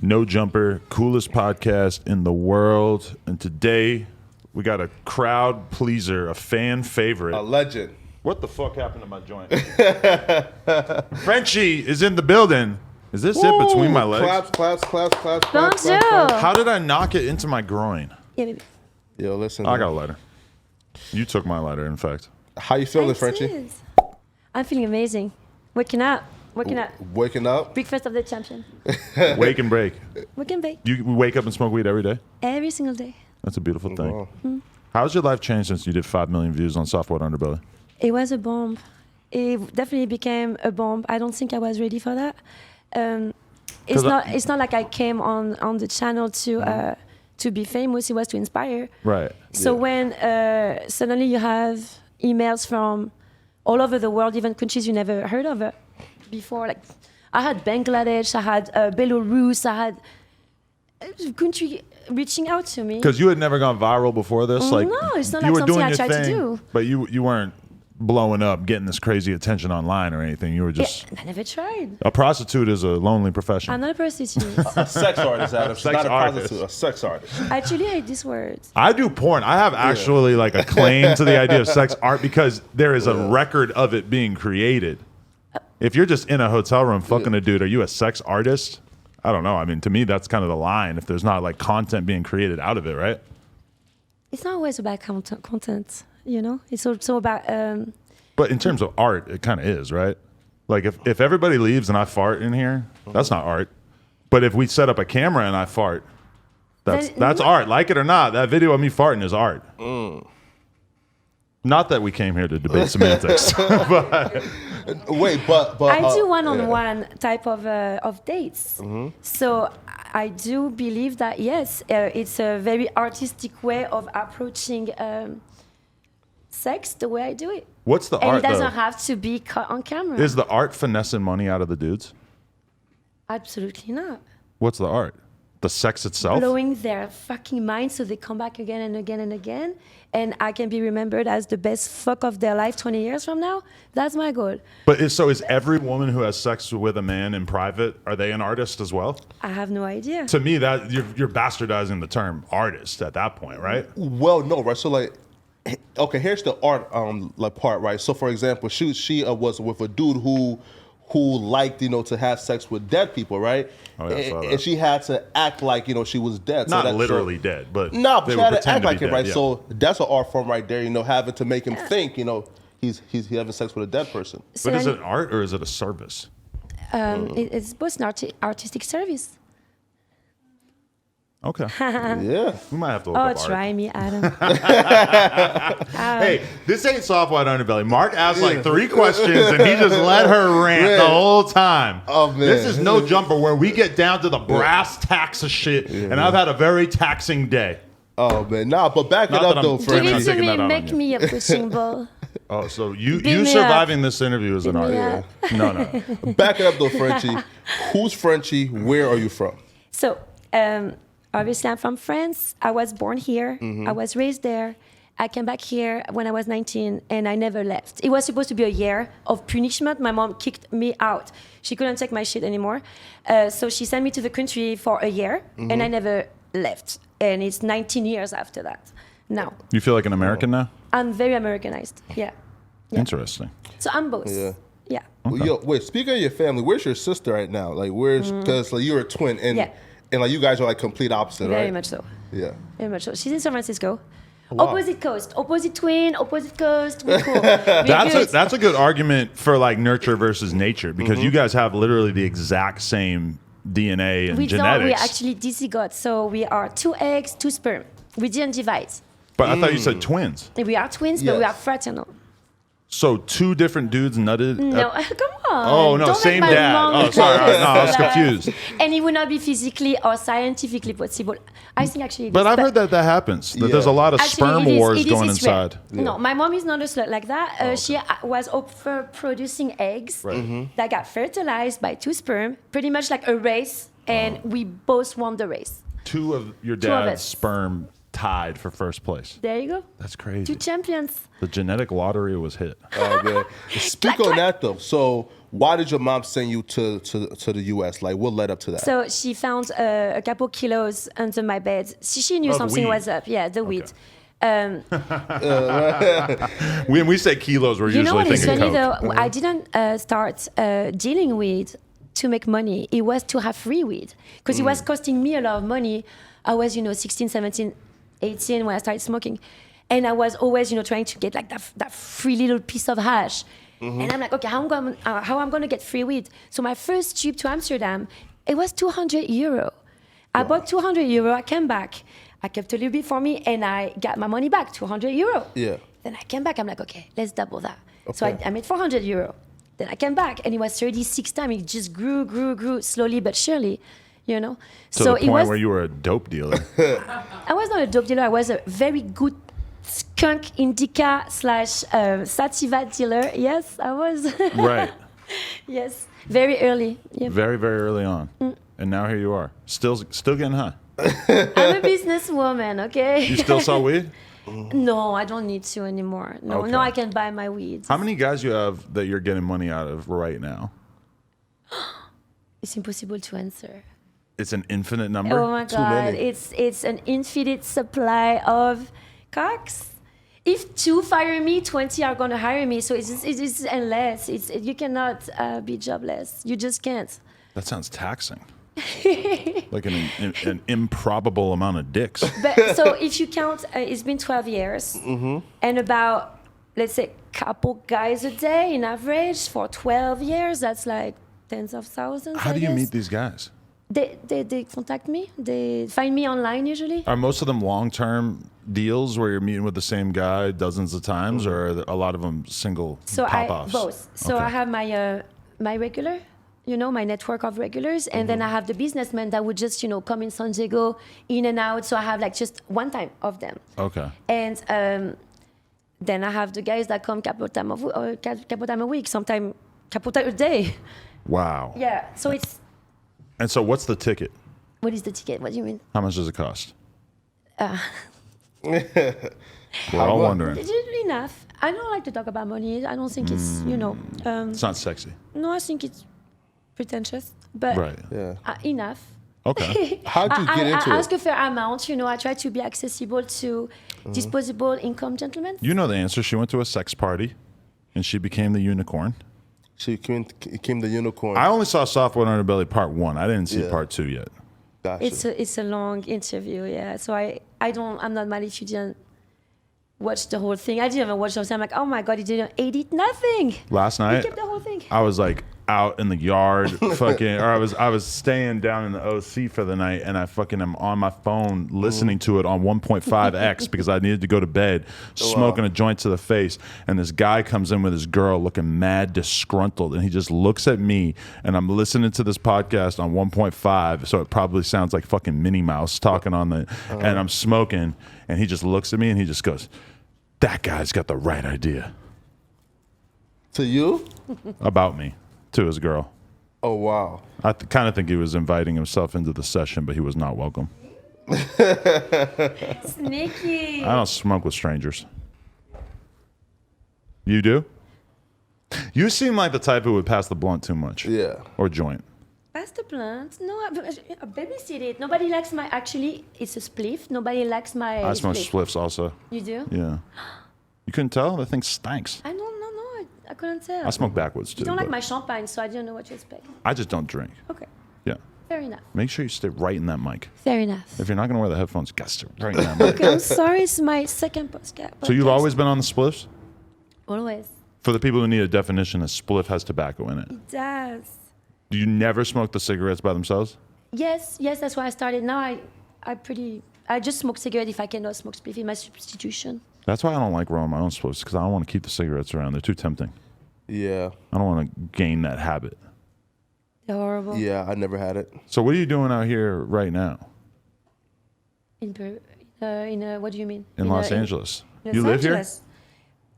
No Jumper, coolest podcast in the world. And today we got a crowd pleaser, a fan favorite. A legend. What the fuck happened to my joint? Frenchie is in the building. Is this it between my legs? Claps. Bonjour. How did I knock it into my groin? Yeah, baby. Yo, listen. I got a lighter. You took my lighter, in fact. How you feeling, Thanks, Frenchie? sis. I'm feeling amazing. Waking up. Waking up? Breakfast of the champion. Wake and break. Wake and bake. You wake up and smoke weed every day? Every single day. That's a beautiful thing. Wow. How's your life changed since you did 5 million views on Soft Water Underbelly? It was a bomb. It definitely became a bomb. I don't think I was ready for that. It's not like I came on the channel to be famous. It was to inspire. Right. So when suddenly you have emails from all over the world, even countries you never heard of before, like I had Bangladesh, I had Belarus, I had country reaching out to me. Because you had never gone viral before this? Like, No, it's not you like were something doing I your tried to thing, do. But you weren't blowing up, getting this crazy attention online or anything. You were just... I never tried. A prostitute is a lonely profession. I'm not a prostitute. A sex artist, Adam. She's Sex not a artist. prostitute, a sex artist. I actually hate these words. I do porn. I have actually like a claim to the idea of sex art because there is a record of it being created. If you're just in a hotel room fucking a dude, are you a sex artist? I don't know. I mean, to me, that's kind of the line. If there's not like content being created out of it, right? It's not always about content, you know? It's also about... But in terms of art, it kind of is, right? Like if everybody leaves and I fart in here, that's not art. But if we set up a camera and I fart, that's art. Like it or not, that video of me farting is art. Not that we came here to debate semantics. But Wait, but I do one-on-one type of dates. So I do believe that, yes, it's a very artistic way of approaching sex the way I do it. what's the And art, it doesn't though? have to be cut on camera. Is the art finessing money out of the dudes? Absolutely not. What's the art? The sex itself? Blowing their fucking mind so they come back again and again and again. And I can be remembered as the best fuck of their life 20 years from now. That's my goal. But is every woman who has sex with a man in private, are they an artist as well? I have no idea. To me, that you're bastardizing the term artist at that point, right? Well, no, right? So like, okay, here's the art like part, right? So for example, she was with a dude who liked, to have sex with dead people, right? Oh, yeah, I saw that. And she had to act like, she was dead. Not so literally dead, but no, but they she would had to pretend act to like be it, right? dead, yeah. So that's an art form right there, having to make him think, he's having sex with a dead person. So But is then, it art or is it a service? it's both an artistic service. Okay. Yeah. We might have to look Oh, up art. try me, Adam. Hey, this ain't Soft White Underbelly. Mark asked like 3 questions and he just let her rant the whole time. Oh, man. This is No Jumper where we get down to the brass tacks of shit. And I've had a very taxing day. Oh man, nah, but back Not it up that though, I'm- Give Frenchie, it I'm to taking me, that out on make you. me a pushing ball. Oh, so you me up. surviving this interview is an art. me up. No. back it up though, Frenchie. Who's Frenchie? Where are you from? So, obviously, I'm from France. I was born here. I was raised there. I came back here when I was 19, and I never left. It was supposed to be a year of punishment. My mom kicked me out. She couldn't take my shit anymore. So she sent me to the country for a year, and I never left. And it's 19 years after that. Now, You feel like an American now? I'm very Americanized. Yeah. Interesting. So I'm both. Yeah. Yeah. Yo, wait. Speaking of your family, where's your sister right now? Like, where's because like you're a twin, and Yeah. and like you guys are like complete opposite, right? Very much so. Yeah. Very much so. She's in San Francisco. Wow. Opposite coast. Opposite twin. Opposite coast. We're cool. We're good. That's a good argument for like nurture versus nature because you guys have literally the exact same DNA and We don't. genetics. We're actually dizygote. So we are 2 eggs, 2 sperm. We didn't divide. But I thought you said twins. We are twins, but we Yes. are fraternal. So 2 different dudes nutted. No, come on. Oh, no, Don't same make my dad. mom Oh, sorry. jealous. No, I was confused. And it would not be physically or scientifically possible. I think actually it But is, I've heard that happens. That there's a lot of Actually, sperm it is- wars it is, going it's rare. inside. No, my mom is not a slut like that. She was producing eggs that got fertilized by 2 sperm, pretty much like a race, and we both won the race. 2 of your of dad's us. sperm tied for first place. There you go. That's crazy. 2 champions. The genetic lottery was hit. Oh man. Speak on that though. So Why did your mom send you to the U.S.? Like, what led up to that? So she found a couple kilos under my bed. She knew something weed. was up. Yeah, the weed. When we say kilos, we're You know usually what is thinking funny coke. though? I didn't start dealing weed to make money. It was to have free weed because it was costing me a lot of money. I was, 16, 17, 18 when I started smoking. And I was always, trying to get like that free little piece of hash. And I'm like, okay, how I'm gonna get free weed? So my first trip to Amsterdam, it was 200 euro. I bought 200 euro. I came back. I kept a little bit for me, and I got my money back, 200 euro. Yeah. Then I came back. I'm like, okay, let's double that. Okay. So I made 400 euro. Then I came back, and it was 36 times. It just grew slowly but surely, To so the it point was. where you were a dope dealer. I was not a dope dealer. I was a very good skunk indica / sativa dealer. Yes, I was. Right. Yes, very early. Yeah. Very, very early on. And now here you are. Still getting high. I'm a businesswoman. Okay. You still sell weed? No, I don't need to anymore. No, Okay. no, I can buy my weed. How many guys you have that you're getting money out of right now? It's impossible to answer. It's an infinite number? Oh my Too God, many. it's an infinite supply of cocks. If 2 fire me, 20 are gonna hire me. So it's endless. You cannot be jobless. You just can't. That sounds taxing. Like an improbable amount of dicks. But so if you count, it's been 12 years, and about, let's say, couple guys a day in average for 12 years. That's like tens of thousands. How I do you guess. meet these guys? They contact me. They find me online usually. Are most of them long-term deals where you're meeting with the same guy dozens of times, or are a lot of them single So pop-offs? both. So Okay. I have my regular, my network of regulars, and then I have the businessmen that would just come in San Diego, in and out. So I have like just one time of them. Okay. And then I have the guys that come couple time a week, sometimes couple time a day. Wow. Yeah. So it's And so what's the ticket? what is the ticket? What do you mean? How much does it cost? We're all wondering. It's usually enough. I don't like to talk about money. I don't think it's It's not sexy. no, I think it's pretentious, but Right. Yeah. Enough. Okay. How'd you get into I ask it? a fair amount. I try to be accessible to disposable income gentlemen. You know the answer. She went to a sex party, and she became the unicorn. She came the unicorn. I only saw Softwood Underbelly Part 1. I didn't see Yeah. Part 2 yet. Gotcha. It's a long interview, yeah. So I'm not mad if you didn't watch the whole thing. I didn't even watch the whole thing. I'm like, oh my God, you didn't edit nothing. Last You night, kept the whole thing. I was like out in the yard, fucking, or I was staying down in the OC for the night, and I fucking am on my phone listening to it on 1.5x because I needed to go to bed, smoking a joint to the face, and this guy comes in with his girl looking mad disgruntled, and he just looks at me, and I'm listening to this podcast on 1.5, so it probably sounds like fucking Minnie Mouse talking on the, and I'm smoking, and he just looks at me and he just goes, "That guy's got the right idea." To you? About me. To his girl. Oh wow. I kind of think he was inviting himself into the session, but he was not welcome. Sneaky. I don't smoke with strangers. You do? You seem like the type who would pass the blunt too much. Yeah. Or joint. Pass the plant. No, I babysit it. Nobody likes my. Actually, it's a spliff. Nobody likes my. I smoke spliff. spliffs also. You do? Yeah. You couldn't tell? That thing stinks. I don't know. I couldn't tell. I smoke backwards too. You don't like but my champagne, so I don't know what you expect. I just don't drink. Okay, Yeah. fair enough. Make sure you stay right in that mic. Fair enough. If you're not going to wear the headphones, you got to stay right in that mic. Okay, I'm sorry. It's my second podcast. So you've always been on the spliffs? Always. For the people who need a definition, a spliff has tobacco in it. It does. Do you never smoke the cigarettes by themselves? Yes, that's why I started. Now I just smoke cigarette if I cannot smoke spliff in my substitution. That's why I don't like rolling my own spliffs, because I don't want to keep the cigarettes around. They're too tempting. Yeah. I don't want to gain that habit. They're horrible. Yeah, I never had it. So what are you doing out here right now What do you mean? in Los Angeles? Los You live Angeles.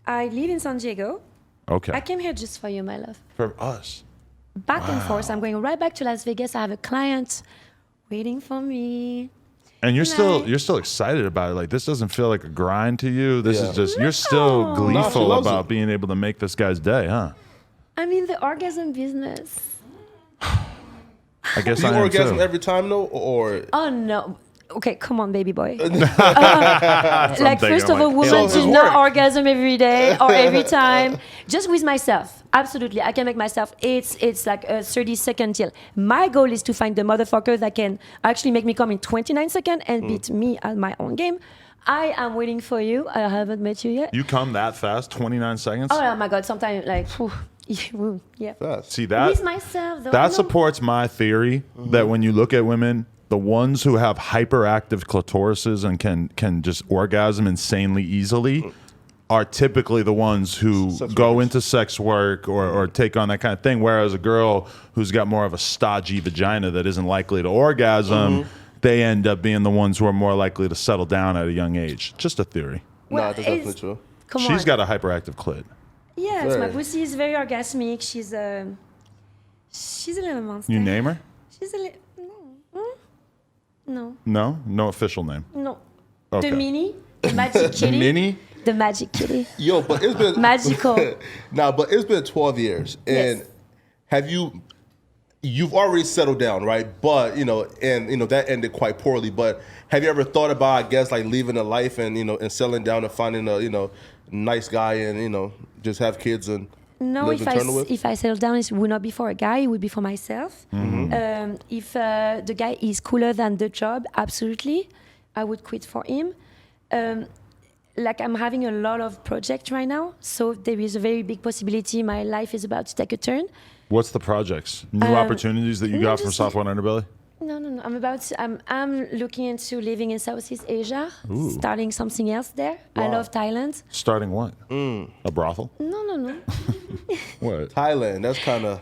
I live in San Diego. here? Okay. I came here just for you, my love. For us. Back and forth. I'm going right back to Las Vegas. I have a client waiting for me. And you're Nice. still excited about it. Like, this doesn't feel like a grind to you. This Yeah. is just, you're still No. gleeful loves about it. being able to make this guy's day, huh? I'm in the orgasm business. I guess Do you I am orgasm too. every time though, or Oh no. Okay, come on, baby boy. I'm Like, thinking, first of all, like, women hell, do it's not work. orgasm every day or every time. Just with myself. Absolutely. I can make myself. It's like a 30-second deal. My goal is to find the motherfucker that can actually make me come in 29 seconds and beat me at my own game. I am waiting for you. I haven't met you yet. You come that fast, 29 seconds? Oh my God, sometimes like, yeah. fast? See that? With myself, though. I That know. supports my theory that when you look at women, the ones who have hyperactive clitorises and can just orgasm insanely easily are typically the ones who Sex go workers. into sex work or take on that kind of thing. Whereas a girl who's got more of a stodgy vagina that isn't likely to orgasm, they end up being the ones who are more likely to settle down at a young age. Just a theory. Nah, that's definitely it's- true. Come She's on. got a hyperactive clit. Yes, my Very. pussy is very orgasmic. She's a little monster. You name her? She's a little. No. No? No official name. No. Okay. The mini, the magic kitty. Mini? The magic kitty. Yo, but it's been Magical. Nah, but it's been 12 years, and Yes. have you've already settled down, right? But that ended quite poorly. But have you ever thought about, I guess, like leaving a life and and settling down and finding a nice guy and just have kids and No, live eternal with? if I settle down, it would not be for a guy. It would be for myself. Mm-hmm. If the guy is cooler than the job, absolutely, I would quit for him. Like, I'm having a lot of projects right now, so there is a very big possibility my life is about to take a turn. What's the projects? New opportunities that you no, got from just- Southwest Underbelly? No. I'm looking into living in Southeast Asia, starting something else there. I love Thailand. Starting what? A brothel? No. What? Thailand, that's kind of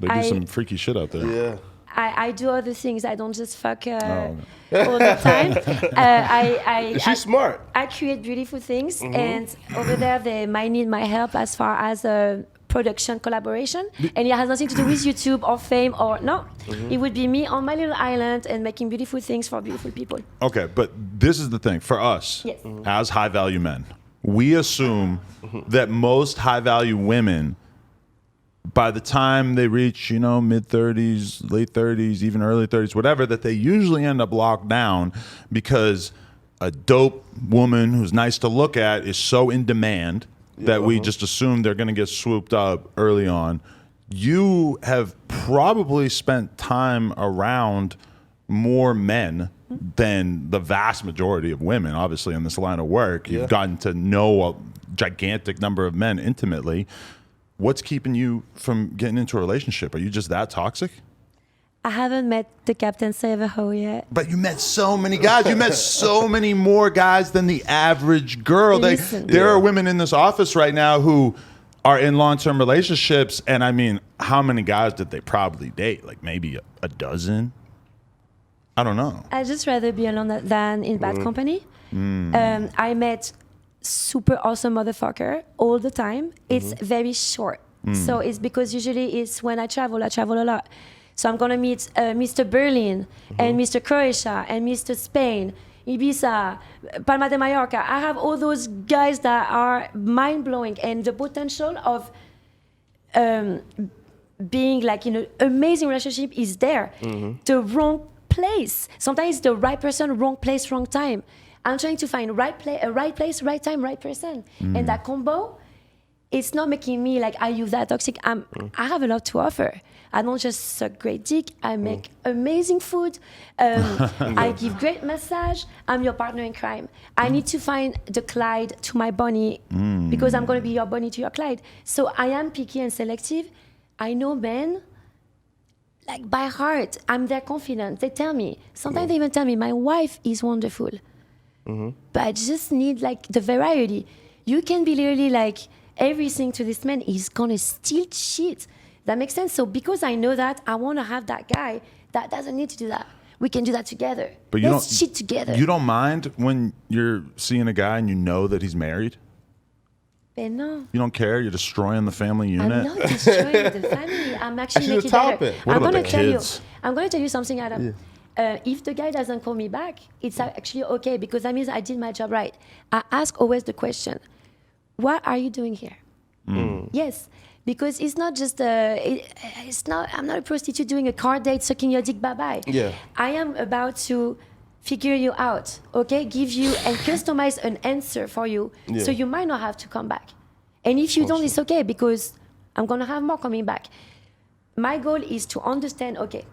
They do some freaky shit out there. yeah. I do other things. I don't just fuck no. all the time. She's smart. I create beautiful things, and over there they might need my help as far as a production collaboration. And it has nothing to do with YouTube or fame or no. It would be me on my little island and making beautiful things for beautiful people. Okay, but this is the thing. For us, Yes. as high value men, we assume that most high value women, by the time they reach, mid 30s, late 30s, even early 30s, whatever, that they usually end up locked down because a dope woman who's nice to look at is so in demand that we just assume they're going to get swooped up early on. You have probably spent time around more men than the vast majority of women, obviously, in this line of work. You've gotten to know a gigantic number of men intimately. What's keeping you from getting into a relationship? Are you just that toxic? I haven't met the Captain Save-A-Ho yet. But you met so many guys. You met so many more guys than the average girl. Listen. There are women in this office right now who are in long-term relationships. And I mean, how many guys did they probably date? Like maybe a dozen? I don't know. I'd just rather be alone than in bad company. I met super awesome motherfucker all the time. It's very short. So it's because usually it's when I travel a lot. So I'm going to meet Mr. Berlin and Mr. Croatia and Mr. Spain, Ibiza, Palma de Mallorca. I have all those guys that are mind-blowing, and the potential of being like in an amazing relationship is there. The wrong place. Sometimes the right person, wrong place, wrong time. I'm trying to find right place, right time, right person. And that combo, it's not making me like, are you that toxic? I have a lot to offer. I don't just suck great dick. I make amazing food. I give great massage. I'm your partner in crime. I need to find the Clyde to my Bonnie because I'm going to be your Bonnie to your Clyde. So I am picky and selective. I know men like by heart. I'm their confidant. They tell me. Sometimes they even tell me, my wife is wonderful. But I just need like the variety. You can be literally like, everything to this man is gonna steal shit. That makes sense. So because I know that, I want to have that guy that doesn't need to do that. We can do that together. But you Let's cheat together. You don't mind when you're seeing a guy and you know that he's married? But no, You don't care? You're destroying the family I'm unit? not destroying the family. I'm actually Actually, making top better. it. What I'm about gonna the tell kids? I'm going to tell you something, Adam. If the guy doesn't call me back, it's actually okay because that means I did my job right. I ask always the question, what are you doing here? Yes, Because it's not just I'm not a prostitute doing a car date, sucking your dick, bye-bye. Yeah. I am about to figure you out, okay? Give you and customize an answer for you, so you might not have to come back. And if you don't, it's okay, because I'm gonna have more coming back. My goal is to understand, okay,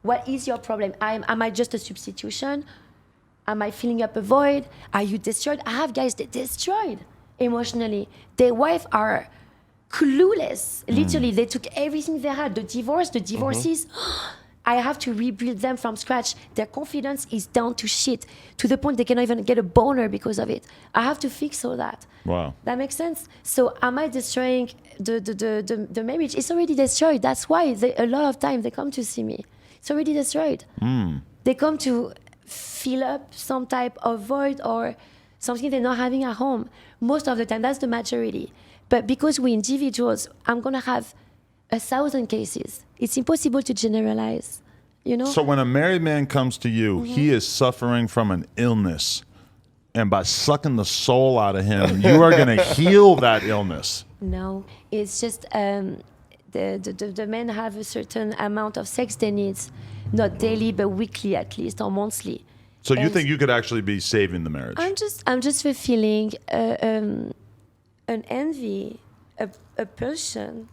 what is your problem? Am I just a substitution? Am I filling up a void? Are you destroyed? I have guys that destroyed emotionally. Their wife are clueless. Literally, they took everything they had. The divorces. I have to rebuild them from scratch. Their confidence is down to shit, to the point they cannot even get a boner because of it. I have to fix all that. Wow. That makes sense? So am I destroying the marriage? It's already destroyed. That's why a lot of time they come to see me. It's already destroyed. They come to fill up some type of void or something they're not having at home. Most of the time, that's the majority. But because we're individuals, I'm going to have 1,000 cases. It's impossible to generalize, you know? So when a married man comes to you, he is suffering from an illness. And by sucking the soul out of him, you are going to heal that illness. No, it's just the men have a certain amount of sex they need, not daily, but weekly at least, or monthly. So you think you could actually be saving the marriage? I'm just fulfilling an envy, a pulsion.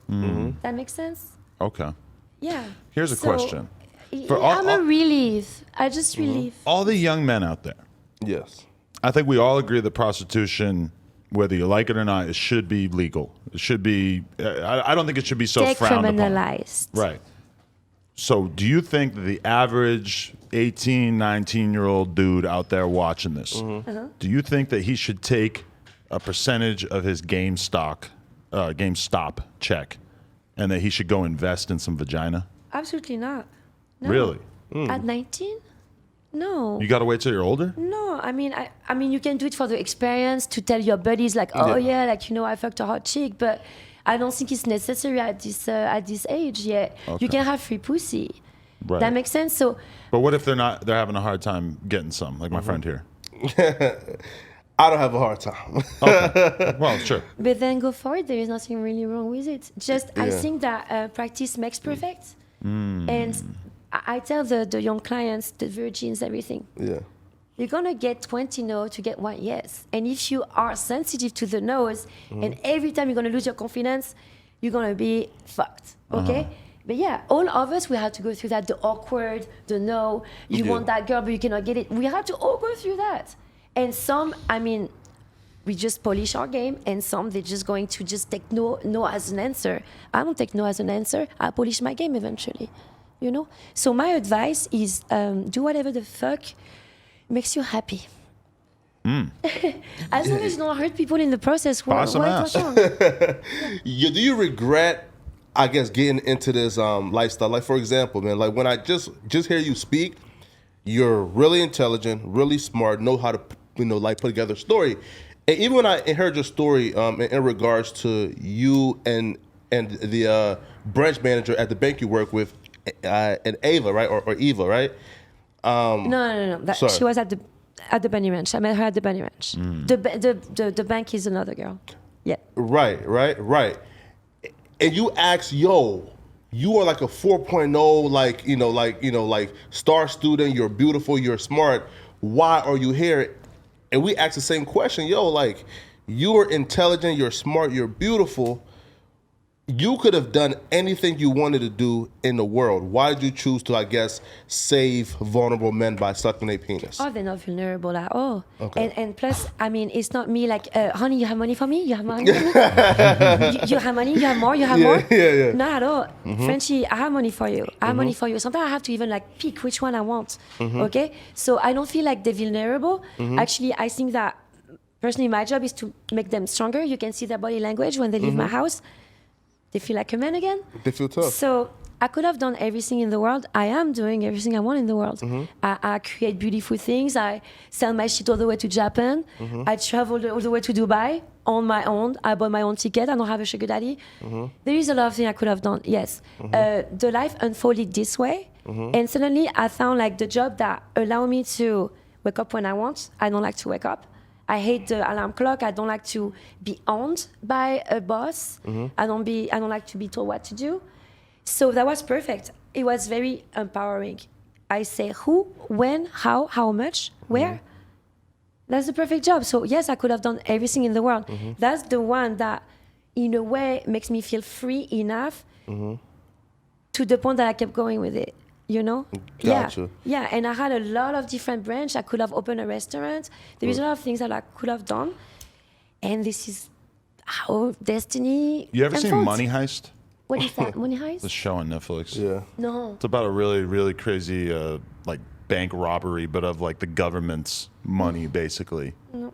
That makes sense? Okay. Yeah. Here's a question. I'm a relief. I just relief. All the young men out there, Yes. I think we all agree that prostitution, whether you like it or not, it should be legal. It should be, I don't think it should be so frowned upon. Decriminalized. Right. So do you think that the average 18, 19-year-old dude out there watching this, do you think that he should take a percentage of his GameStop check and that he should go invest in some vagina? Absolutely not. No. Really? At 19? No. You got to wait till you're older? No, I mean, you can do it for the experience, to tell your buddies, like, oh yeah, like, you know, I fucked a hot chick, but I don't think it's necessary at this age yet. Okay. You can have free pussy. Right. That makes sense. So, But what if they're having a hard time getting some, like my friend here? I don't have a hard time. Okay. Well, sure. but then go for it. There is nothing really wrong with it. Just I think that practice makes perfect. And I tell the young clients, the virgins, everything. Yeah. You're gonna get 20 no to get 1 yes. And if you are sensitive to the no's, and every time you're gonna lose your confidence, you're gonna be fucked. Okay? But yeah, all of us, we have to go through that. The awkward, the no, you want that girl, but you cannot get it. We have to all go through that. And some, I mean, we just polish our game, and some, they're just going to just take no as an answer. I don't take no as an answer. I polish my game eventually, you know? So my advice is do whatever the fuck makes you happy. As long as you don't hurt people in the process, why what's wrong? Do you regret, I guess, getting into this lifestyle? Like, for example, man, like when I just hear you speak, you're really intelligent, really smart, know how to, like put together a story. And even when I heard your story in regards to you and the branch manager at the bank you work with, and Ava, right, or Eva, right? No. She was at the bunny ranch. I met her at the bunny ranch. The bank is another girl. Yeah. Right. And you ask, yo, you are like a 4.0, like star student. You're beautiful. You're smart. Why are you here? And we ask the same question, yo, like, you are intelligent. You're smart. You're beautiful. You could have done anything you wanted to do in the world. Why did you choose to, I guess, save vulnerable men by sucking their penis? Oh, they're not vulnerable at all. Okay. And plus, I mean, it's not me like, honey, you have money for me? You have money for me? you have money? You have more? You have more? Yeah. Not at all. Frenchie, I have money for you. I have money for you. Sometimes I have to even like pick which one I want. Okay? So I don't feel like they're vulnerable. Actually, I think that personally, my job is to make them stronger. You can see their body language when they leave my house. They feel like a man again. They feel tough. So I could have done everything in the world. I am doing everything I want in the world. I create beautiful things. I sell my shit all the way to Japan. I traveled all the way to Dubai on my own. I bought my own ticket. I don't have a sugar daddy. There is a lot of things I could have done, yes. The life unfolded this way. And suddenly I found like the job that allowed me to wake up when I want. I don't like to wake up. I hate the alarm clock. I don't like to be owned by a boss. I don't like to be told what to do. So that was perfect. It was very empowering. I say who, when, how much, where. That's the perfect job. So yes, I could have done everything in the world. That's the one that, in a way, makes me feel free enough to the point that I kept going with it. You know? Gotcha. Yeah, and I had a lot of different branches. I could have opened a restaurant. There is a lot of things that I could have done. And this is how destiny You ever seen unfolds. Money Heist? What is that? Money The Heist? show on Netflix. Yeah. No. It's about a really, really crazy like bank robbery, but of like the government's money, basically. No.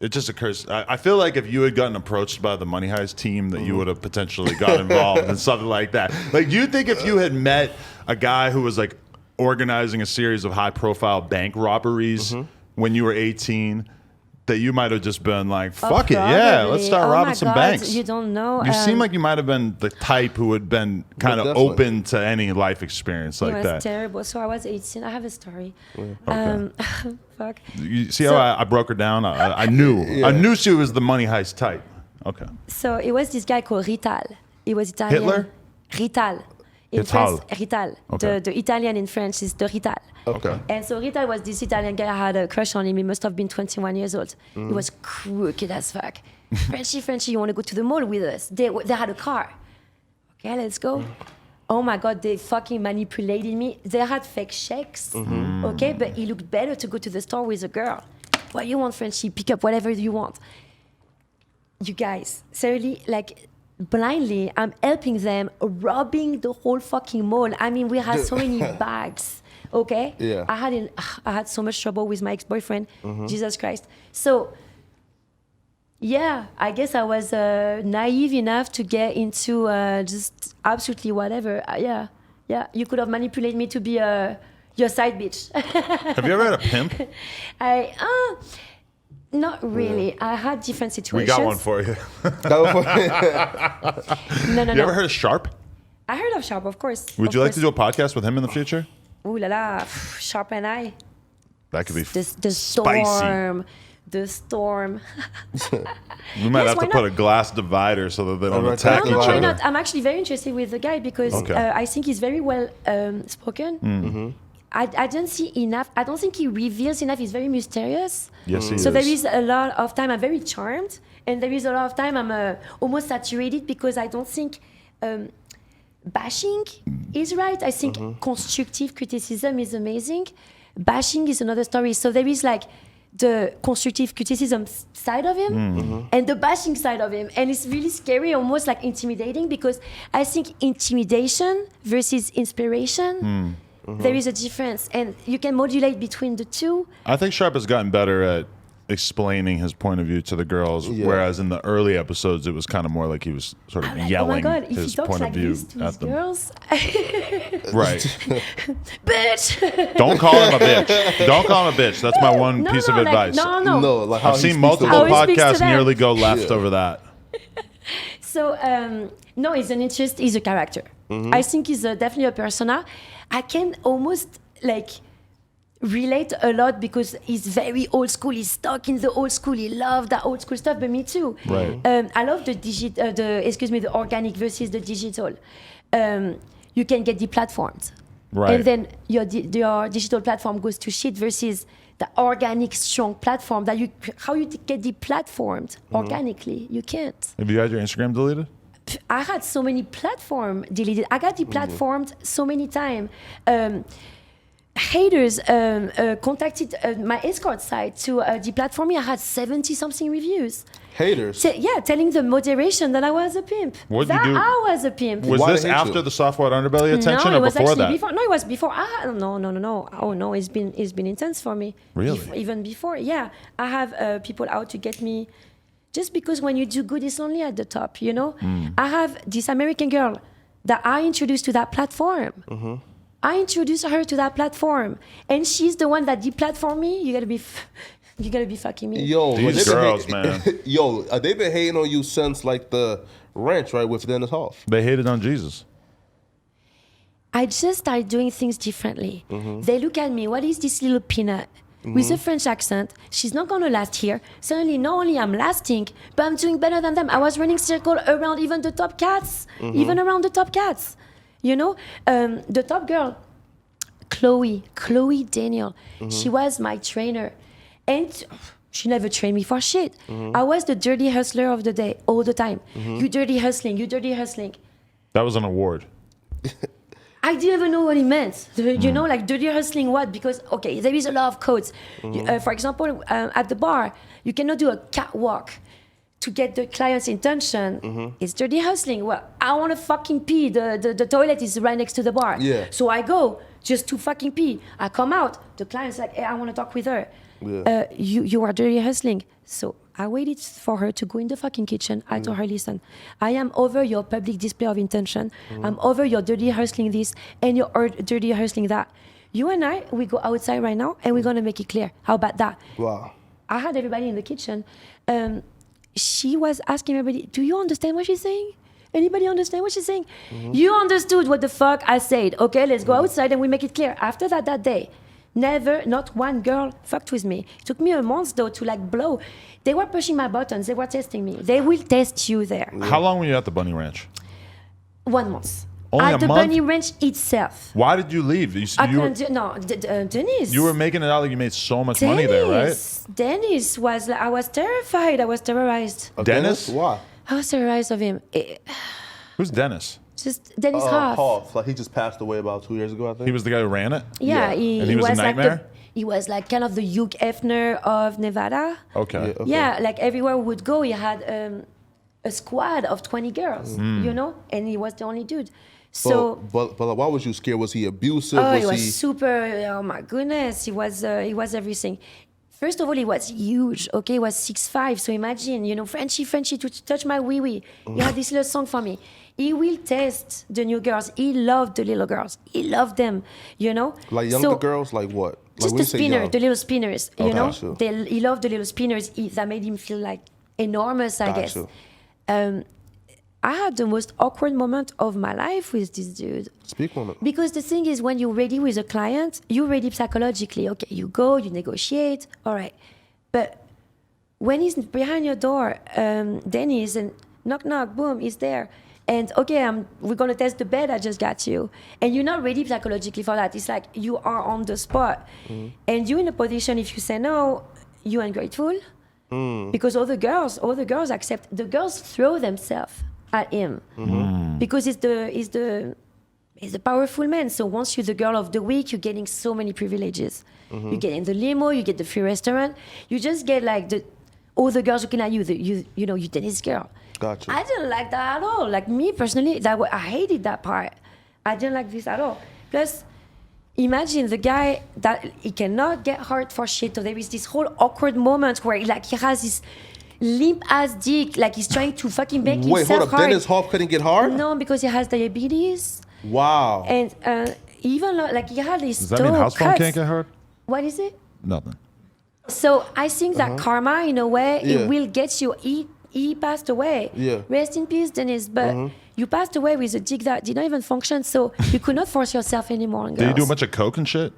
It just occurs. I feel like if you had gotten approached by the Money Heist team, that you would have potentially got involved in something like that. Like, do you think if you had met a guy who was like organizing a series of high-profile bank robberies when you were 18, that you might have just been like, "Fuck it, yeah, let's start Oh robbing my some God, banks." You don't know. You seem like you might have been the type who had been kind of definitely. open to any life experience like it was that. terrible. So I was 18. I have a story. Fuck. You see So- how I broke her down? I knew. I knew she was the Money Heist type. Okay. So it was this guy called Rital. He was Italian. Hitler? Rital. In Rital. France, Rital. Okay. The Italian in French is the Rital. Okay. And so Rital was this Italian guy. I had a crush on him. He must have been 21 years old. He was crooked as fuck. Frenchie, you want to go to the mall with us? They had a car. Okay, let's go. Oh my God, they fucking manipulated me. They had fake checks, okay? But it looked better to go to the store with a girl. What you want, Frenchie? Pick up whatever you want. You guys, seriously, like, blindly, I'm helping them, robbing the whole fucking mall. I mean, we had so many bags, okay? Yeah. I had so much trouble with my ex-boyfriend, Jesus Christ. So, yeah, I guess I was naive enough to get into just absolutely whatever. Yeah, you could have manipulated me to be your side bitch. Have you ever had a pimp? Not really. I had different We situations. got one for you. No. You ever heard of Sharp? I heard of Sharp, of course. Would you like to do a podcast with him in the future? Ooh la la, Sharp and I. That could be The spicy. storm. The storm. We might Yes, have why to put not? a glass divider so that they don't Alright, attack no, each No, why other. not? I'm actually very interested with the guy because Okay. I think he's very well spoken. I don't see enough. I don't think he reveals enough. He's very mysterious. Yes, he So is. there is a lot of time I'm very charmed, and there is a lot of time I'm almost saturated because I don't think bashing is right. I think constructive criticism is amazing. Bashing is another story. So there is like the constructive criticism side of him and the bashing side of him. And it's really scary, almost like intimidating, because I think intimidation versus inspiration, there is a difference. And you can modulate between the two. I think Sharp has gotten better at explaining his point of view to the girls, whereas in the early episodes, it was kind of more like he was sort of I'm like, yelling oh my God, if he his talks point like of view this to his at them. girls, Right. bitch. Don't call him a bitch. Don't call him a bitch. That's my one No, piece no, of like, advice. No. No, like how I've he seen speaks multiple to How he speaks to podcasts them. nearly go left over that. So no, he's an interest. He's a character. I think he's definitely a persona. I can almost like relate a lot because he's very old school. He's stuck in the old school. He loves that old school stuff. But me too. Right. I love the organic versus the digital. You can get deplatformed. Right. And then your digital platform goes to shit versus the organic strong platform that how you get deplatformed organically. You can't. Have you had your Instagram deleted? I had so many platforms deleted. I got deplatformed so many times. Haters contacted my Escort site to deplatform me. I had 70-something reviews. Haters. Telling the moderation that I was a pimp. What'd you that do? I was a pimp. Was Why this they hate after you? the soft white underbelly attention no, it or was before actually that? before. No, it was before. No. Oh no, it's been intense for me. Really? Even before, yeah. I have people out to get me, just because when you do good, it's only at the top, you know. I have this American girl that I introduced to that platform. I introduced her to that platform, and she's the one that deplatformed me. You gotta be fucking me. Yo, These they've been girls, man. Yo, they've been hating on you since like the ranch, right, with Dennis Hof. They hated on Jesus. I just started doing things differently. They look at me, what is this little peanut? with a French accent. She's not gonna last here. Suddenly, not only I'm lasting, but I'm doing better than them. I was running circle around even the top cats, even around the top cats. You know, the top girl, Chloe Daniel. She was my trainer, and she never trained me for shit. I was the dirty hustler of the day all the time. You dirty hustling. That was an award. I didn't even know what it meant. You know, like dirty hustling what? Because, okay, there is a lot of codes. For example, at the bar, you cannot do a catwalk to get the client's intention. It's dirty hustling. Well, I want to fucking pee. The toilet is right next to the bar. Yeah. So I go just to fucking pee. I come out. The client's like, hey, I want to talk with her. Yeah. You are dirty hustling. So I waited for her to go in the fucking kitchen. I told her, listen, I am over your public display of intention. I'm over your dirty hustling this and your dirty hustling that. You and I, we go outside right now and we're going to make it clear. How about that? Wow. I had everybody in the kitchen. She was asking everybody, do you understand what she's saying? Anybody understand what she's saying? You understood what the fuck I said. Okay, let's go outside and we make it clear. After that day, never, not one girl fucked with me. It took me a month though to like blow. They were pushing my buttons. They were testing me. They will test you there. How long were you at the Bunny Ranch? 1 month. Only at a the month? Bunny Ranch itself. Why did you leave? I couldn't do, no, Dennis. You were making it out like you made so much money there, right? Dennis was like, I was terrified. I was terrorized. Dennis? Why? I was terrorized of him. Who's Dennis? Just Dennis Hof. Hof. Like he just passed away about 2 years ago, I think. He was the guy who ran it? Yeah, And he was a nightmare? like he was like kind of the Hugh Hefner of Nevada. Okay. Yeah, like everywhere we would go, he had a squad of 20 girls, you know, and he was the only dude. So, but why was you scared? Was he abusive? oh, he was super. Oh my goodness, he was everything. First of all, he was huge. Okay, he was 6'5". So imagine, you know, Frenchie, touch my wee wee. He had this little song for me. He will test the new girls. He loved the little girls. He loved them, you know. Like younger girls, like what? Just like the spinner, the little spinners, you know. Gotcha. He loved the little spinners. That made him feel like enormous, I guess. I had the most awkward moment of my life with this dude. Speak on it. Because the thing is, when you're ready with a client, you're ready psychologically. Okay, you go, you negotiate, all right. But when he's behind your door, Dennis, and knock, knock, boom, he's there. And okay, we're gonna test the bed I just got you. And you're not ready psychologically for that. It's like you are on the spot. And you're in a position, if you say no, you're ungrateful. Because all the girls accept. The girls throw themselves at him because he's the powerful man. So once you're the girl of the week, you're getting so many privileges. You get in the limo, you get the free restaurant. You just get like all the girls looking at you. You know, you Dennis girl. Gotcha. I didn't like that at all. Like me personally, I hated that part. I didn't like this at all. Plus, imagine the guy that he cannot get hard for shit. So there is this whole awkward moment where like he has this limp ass dick, like he's trying to fucking make Wait, himself hold up. hard. Dennis Hof couldn't get hard? No, because he has diabetes. Wow. And even like he had his Does that mean house phone cuts. can't get hard? What is it? Nothing. So I think that karma, in a way, Yeah. it will get you. He passed away. Yeah. Rest in peace, Dennis. But you passed away with a dick that did not even function, so you could not force yourself anymore on girls. Did you do a bunch of coke and shit?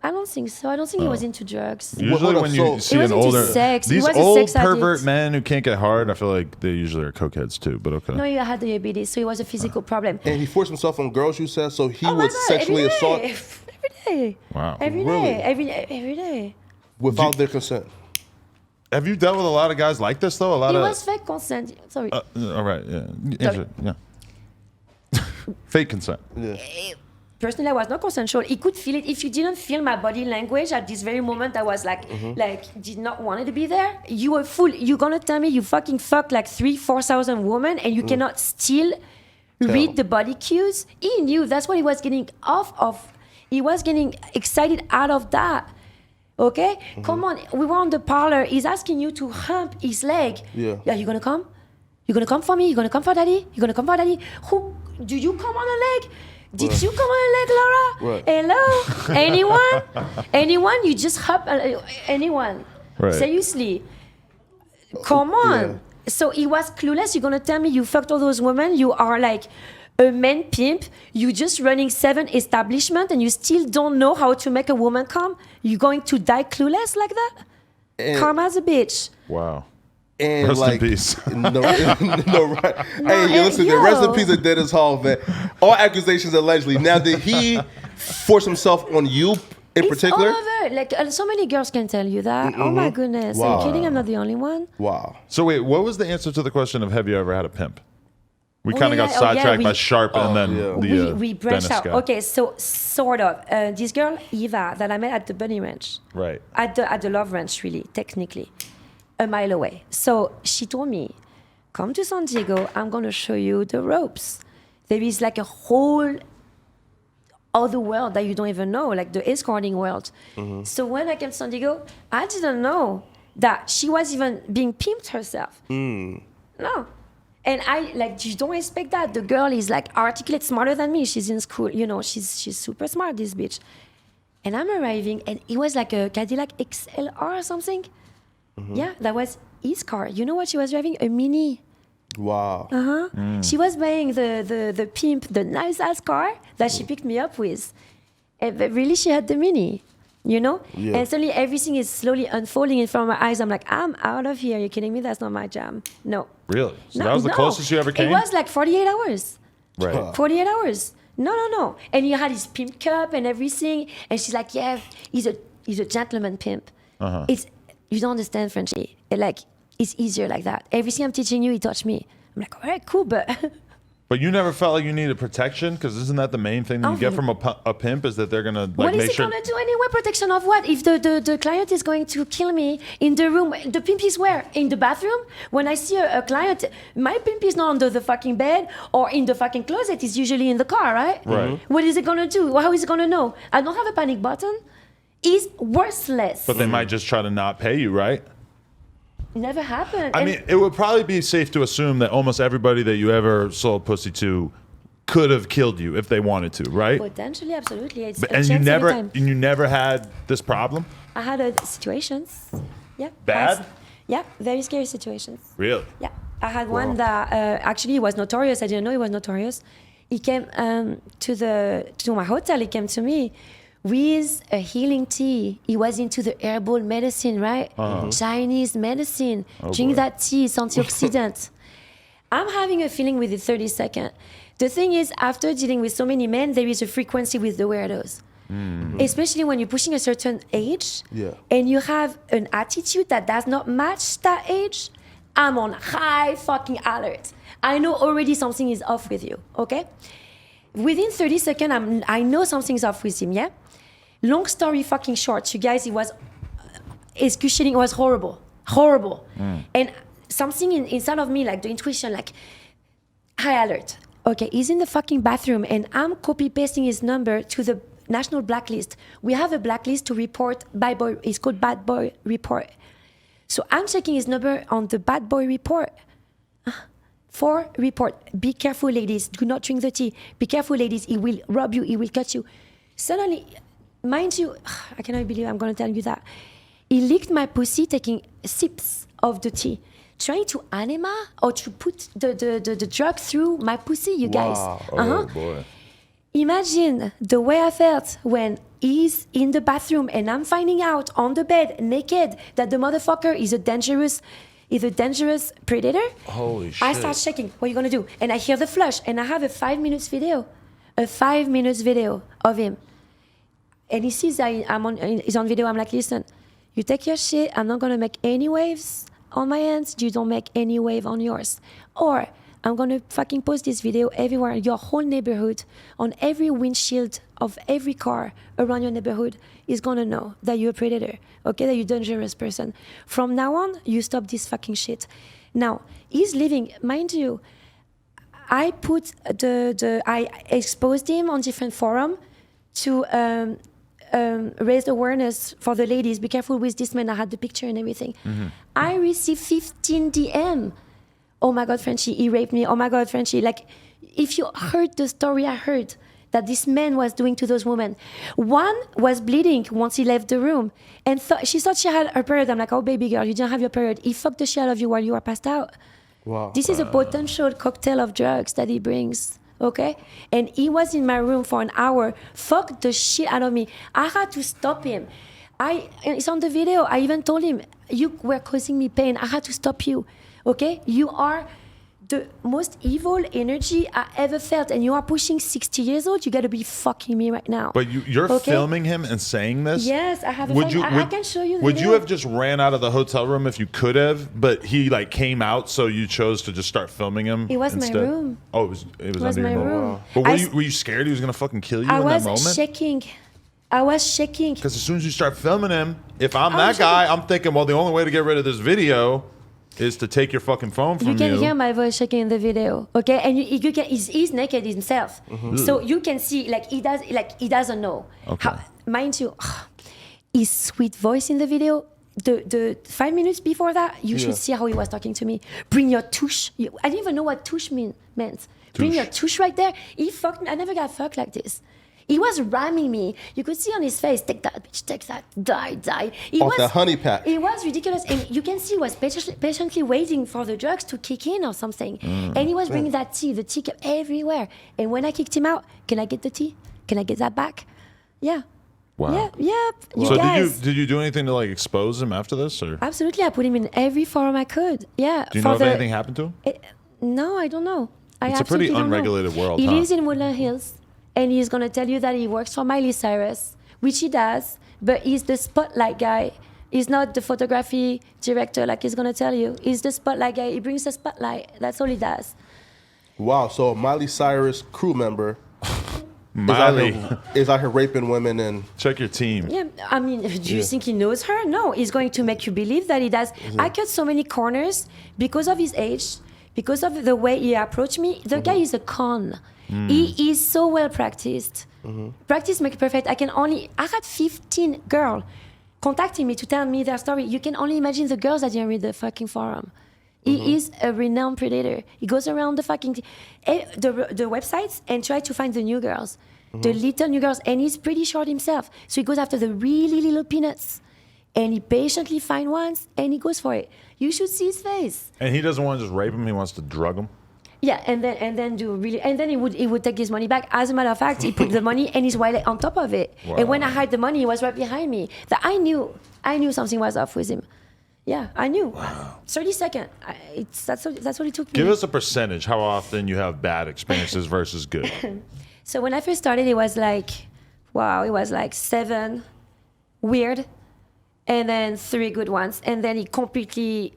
I don't think so. I don't think he was into drugs. Usually hold up, when you so- see He an wasn't into older... sex. He These was a old sex addict. pervert men who can't get hard, I feel like they usually are cokeheads too, but okay. No, he had diabetes, so it was a physical problem. And he forced himself on girls, you said, so he Oh my was God, sexually every day. assaulted Every day. Wow. Every Really? day. Every day. without their consent. Have you dealt with a lot of guys like this though? A lot It of... was fake consent. Sorry. all right, yeah. Answer, yeah. Fake consent. Yeah. Personally, I was not consensual. He could feel it. If you didn't feel my body language at this very moment, I was like did not want it to be there. You were full. You're gonna tell me you fucking fucked like 3,000-4,000 women and you cannot still read the body cues? He knew that's what he was getting off of. He was getting excited out of that. Okay? Come on. We were on the parlor. He's asking you to hump his leg. Yeah. Yeah, you gonna come? You gonna come for me? You gonna come for daddy? You gonna come for daddy? Who do you come on a leg? Did you come on a leg, Laura? Right. Hello? Anyone? Anyone? You just hop anyone. Right. Seriously. Come on. Yeah. So he was clueless. You're gonna tell me you fucked all those women? You are like a man pimp, you just running 7 establishments and you still don't know how to make a woman come? You going to die clueless like that? And- Karma's a bitch. Wow. And Rest in like, peace. no, right. Hey, and listen, yo. rest in peace of Dennis Hof, man. All accusations allegedly. Now, did he force himself on you in particular? It's all over. Like so many girls can tell you that. Oh my goodness. Are Wow. you kidding? I'm not the only one. Wow. So wait, what was the answer to the question of have you ever had a pimp? We Oh, kind of yeah, got oh, sidetracked yeah, by Sharp and then yeah. the We branched Dennis out. guy. Okay, so sort of. This girl, Eva, that I met at the Bunny Ranch. Right. At the Love Ranch, really, technically. A mile away. So she told me, come to San Diego, I'm going to show you the ropes. There is like a whole other world that you don't even know, like the escorting world. So when I came to San Diego, I didn't know that she was even being pimped herself. No. And I, like, you don't expect that. The girl is like articulate, smarter than me. She's in school, you know, she's super smart, this bitch. And I'm arriving, and it was like a Cadillac XLR or something. Yeah, that was his car. You know what she was driving? A Mini. Wow. She was buying the pimp, the nice ass car that she picked me up with. But really, she had the Mini, you know? Yeah. And suddenly everything is slowly unfolding in front of my eyes. I'm like, I'm out of here. You're kidding me? That's not my jam. No. Really? So No, that was the no. closest you ever came? It was like 48 hours. Right. 48 hours. No. And you had his pimp cup and everything. And she's like, yeah, he's a gentleman pimp. It's, you don't understand, Frenchie. It's easier like that. Everything I'm teaching you, he taught me. I'm like, all right, cool, but But you never felt like you needed protection? Because isn't that the main thing that you get from a pimp is that they're going to like what is make he sure... gonna do anyway? Protection of what? If the client is going to kill me in the room, the pimp is where? In the bathroom? When I see a client, my pimp is not under the fucking bed or in the fucking closet. It's usually in the car, right? Right. What is it gonna do? How is it gonna know? I don't have a panic button. He's worthless. But they might just try to not pay you, right? Never happened. I And mean, it would probably be safe to assume that almost everybody that you ever sold pussy to could have killed you if they wanted to, right? potentially, absolutely. It's But, a and chance every time. you never had this problem? I had situations. Yeah. Bad? Yeah, very scary situations. Really? Yeah, I had one that actually he was notorious. I didn't know he was notorious. He came to my hotel. He came to me with a healing tea. He was into the herbal medicine, right? Chinese medicine. Drink boy. that tea. It's antioxidant. I'm having a feeling with the 30 second. The thing is, after dealing with so many men, there is a frequency with the weirdos. Especially when you're pushing a certain age and you have an attitude that does not match that age, I'm on high fucking alert. I know already something is off with you, okay? Within 30 seconds, I know something's off with him, yeah? Long story fucking short, you guys, it was excruciating, it was horrible. And something inside of me, like the intuition, like high alert. Okay, he's in the fucking bathroom and I'm copy-pasting his number to the national blacklist. We have a blacklist to report bad boy. It's called bad boy report. So I'm checking his number on the bad boy report. For report. Be careful, ladies. Do not drink the tea. Be careful, ladies. He will rob you. He will cut you. Suddenly, mind you, I cannot believe I'm going to tell you that. He licked my pussy taking sips of the tea. Trying to anima or to put the drug through my pussy, you guys. Oh, boy. Imagine the way I felt when he's in the bathroom and I'm finding out on the bed, naked, that the motherfucker is a dangerous predator. Holy shit. I start checking, what are you gonna do? And I hear the flush, and I have a 5 minutes video. A 5 minutes video of him. And he sees that he's on video. I'm like, listen, you take your shit, I'm not gonna make any waves on my hands, you don't make any wave on yours. Or I'm gonna fucking post this video everywhere, your whole neighborhood, on every windshield of every car around your neighborhood is gonna know that you're a predator, okay, that you're a dangerous person. From now on, you stop this fucking shit. Now, he's leaving, mind you, I exposed him on different forum to raise awareness for the ladies. Be careful with this man. I had the picture and everything. I received 15 DM. Oh my God, Frenchie, he raped me. Oh my God, Frenchie. Like, if you heard the story I heard that this man was doing to those women. One was bleeding once he left the room. And she thought she had her period. I'm like, oh, baby girl, you didn't have your period. He fucked the shit out of you while you were passed out. Wow. This is a potential cocktail of drugs that he brings okay? And he was in my room for an hour, fucked the shit out of me. I had to stop him. It's on the video. I even told him, you were causing me pain. I had to stop you, okay? You are the most evil energy I ever felt, and you are pushing 60 years old. You got to be fucking me right now. But you're okay? filming him and saying this? Yes, I have a phone. I can show you the Would video. you have just ran out of the hotel room if you could have, but he like came out, so you chose to just start filming him? It was instead? my room. Oh, it was under my your room. But were you scared he was gonna fucking kill you I in that was moment? shaking. I was shaking. Because as soon as you start filming him, if I'm I that was guy, I'm thinking, well, the only way to get rid of this video is to take your fucking phone from you. You can hear my voice shaking in the video, okay? And you can. He's naked himself, so you can see like he doesn't know. Okay. Mind you, his sweet voice in the video. The 5 minutes before that, you should see how he was talking to me. Bring your touche. I didn't even know what touche meant. Bring your touche right there. He fucked me. I never got fucked like this. He was ramming me. You could see on his face, take that, bitch, take that, die. Off the honey pack. It was ridiculous. And you can see he was patiently waiting for the drugs to kick in or something. And he was bringing that tea. The tea kept everywhere. And when I kicked him out, can I get the tea? Can I get that back? Yeah. Wow. Yeah. You So guys. did you do anything to like expose him after this, or Absolutely. I put him in every forum I could. Yeah. do you know if anything happened to him? No, I don't know. It's a pretty absolutely don't know. unregulated world, He huh? lives in Woodland Hills, and he's going to tell you that he works for Miley Cyrus, which he does, but he's the spotlight guy. He's not the photography director like he's going to tell you. He's the spotlight guy. He brings the spotlight. That's all he does. Wow. So Miley Cyrus crew member Miley, is out here raping women and check your team. Yeah, I mean, do you think he knows her? No, he's going to make you believe that he does. I cut so many corners because of his age, because of the way he approached me. The guy is a con. He is so well practiced. Practice makes perfect. I had 15 girls contacting me to tell me their story. You can only imagine the girls that didn't read the fucking forum. He is a renowned predator. He goes around the websites and try to find the new girls, the little new girls, and he's pretty short himself. So he goes after the really little peanuts, and he patiently finds ones, and he goes for it. You should see his face. And he doesn't want to just rape him; he wants to drug him. Yeah, and then he would take his money back. As a matter of fact, he put the money and his wallet on top of it. Wow. And when I hid the money, he was right behind me. That I knew something was off with him. Yeah, I knew. Wow. 30 seconds. That's what it took me. Give us a percentage. How often you have bad experiences versus good? So when I first started, it was like 7 weird, and then 3 good ones, and then it completely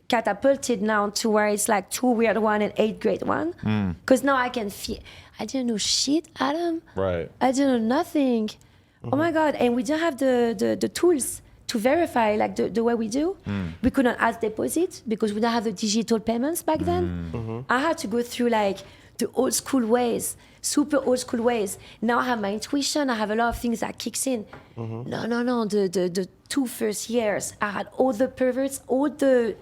catapulted now to where it's like 2 weird one and 8 great one. Because now I can feel. I didn't know shit, Adam. Right. I didn't know nothing. Oh my God! And we didn't have the tools to verify like the way we do. We couldn't ask deposit because we didn't have the digital payments back then. I had to go through like the old school ways, super old school ways. Now I have my intuition. I have a lot of things that kicks in. No. The 2 first years, I had all the perverts, all the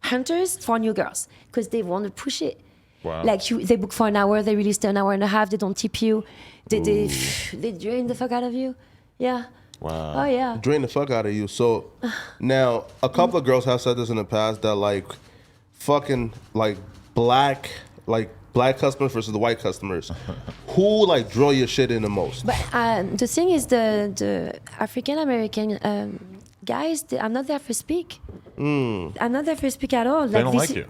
hunters for new girls because they want to push it. Wow. Like they book for an hour, they release an hour and a half. They don't tip you. They drain the fuck out of you. Yeah. Wow. Oh yeah. drain the fuck out of you. So now a couple of girls have said this in the past that like fucking like black customers versus the white customers. Who like draw your shit in the most? But the thing is, the African American guys, I'm not there for speak. I'm not there for speak at all. They don't like you.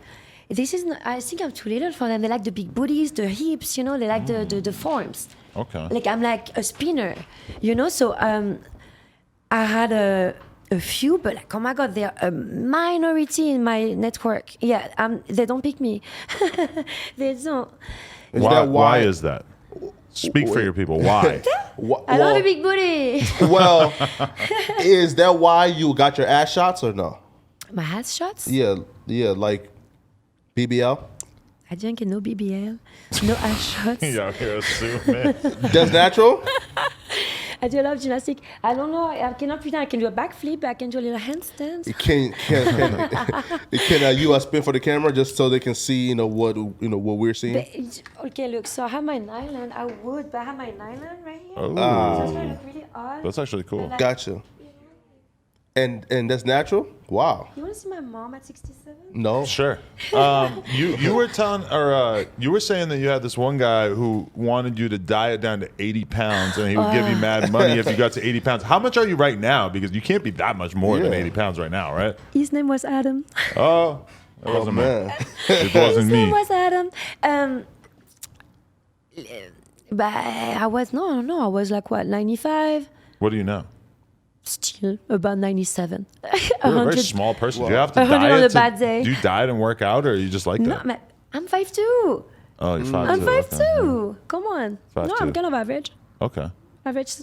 This is not, I think I'm too little for them. They like the big booties, the hips, they like the forms. Okay. Like I'm like a spinner, So I had a few, but like, oh my God, they're a minority in my network. Yeah, they don't pick me. They don't. Why is that? Speak for your people. Why? I love a big booty. Well, is that why you got your ass shots or no? My ass shots? Yeah, like BBL. I didn't get no BBL, no ass shots. Y'all here assuming. That's natural. I do a lot of gymnastics. I don't know. I cannot pretend. I can do a backflip. I can do a little handstand. Can you spin for the camera just so they can see what we're seeing? Okay, look. So I have my nylon. I would, but I have my nylon right here. Oh. So that's gonna look really odd. That's actually cool. Like, Gotcha. And that's natural? Wow. You want to see my mom at 67? No. Sure. You were telling, or you were saying that you had this one guy who wanted you to diet down to 80 pounds, and he would give you mad money if you got to 80 pounds. How much are you right now? Because you can't be that much more than 80 pounds right now, right? His name was Adam. Oh, it wasn't me. Man. It wasn't His name me. was Adam. But I was I was like what, 95? What do you know? Still about 97. You're a very small person. Do you have to 100 on a diet? bad day. Do you diet and work out, or you just like No, that? man, I'm 5'2". Oh, you're 5'2". I'm 5'2". Okay. Come on. 5'2". No, I'm kind of average. Okay. Average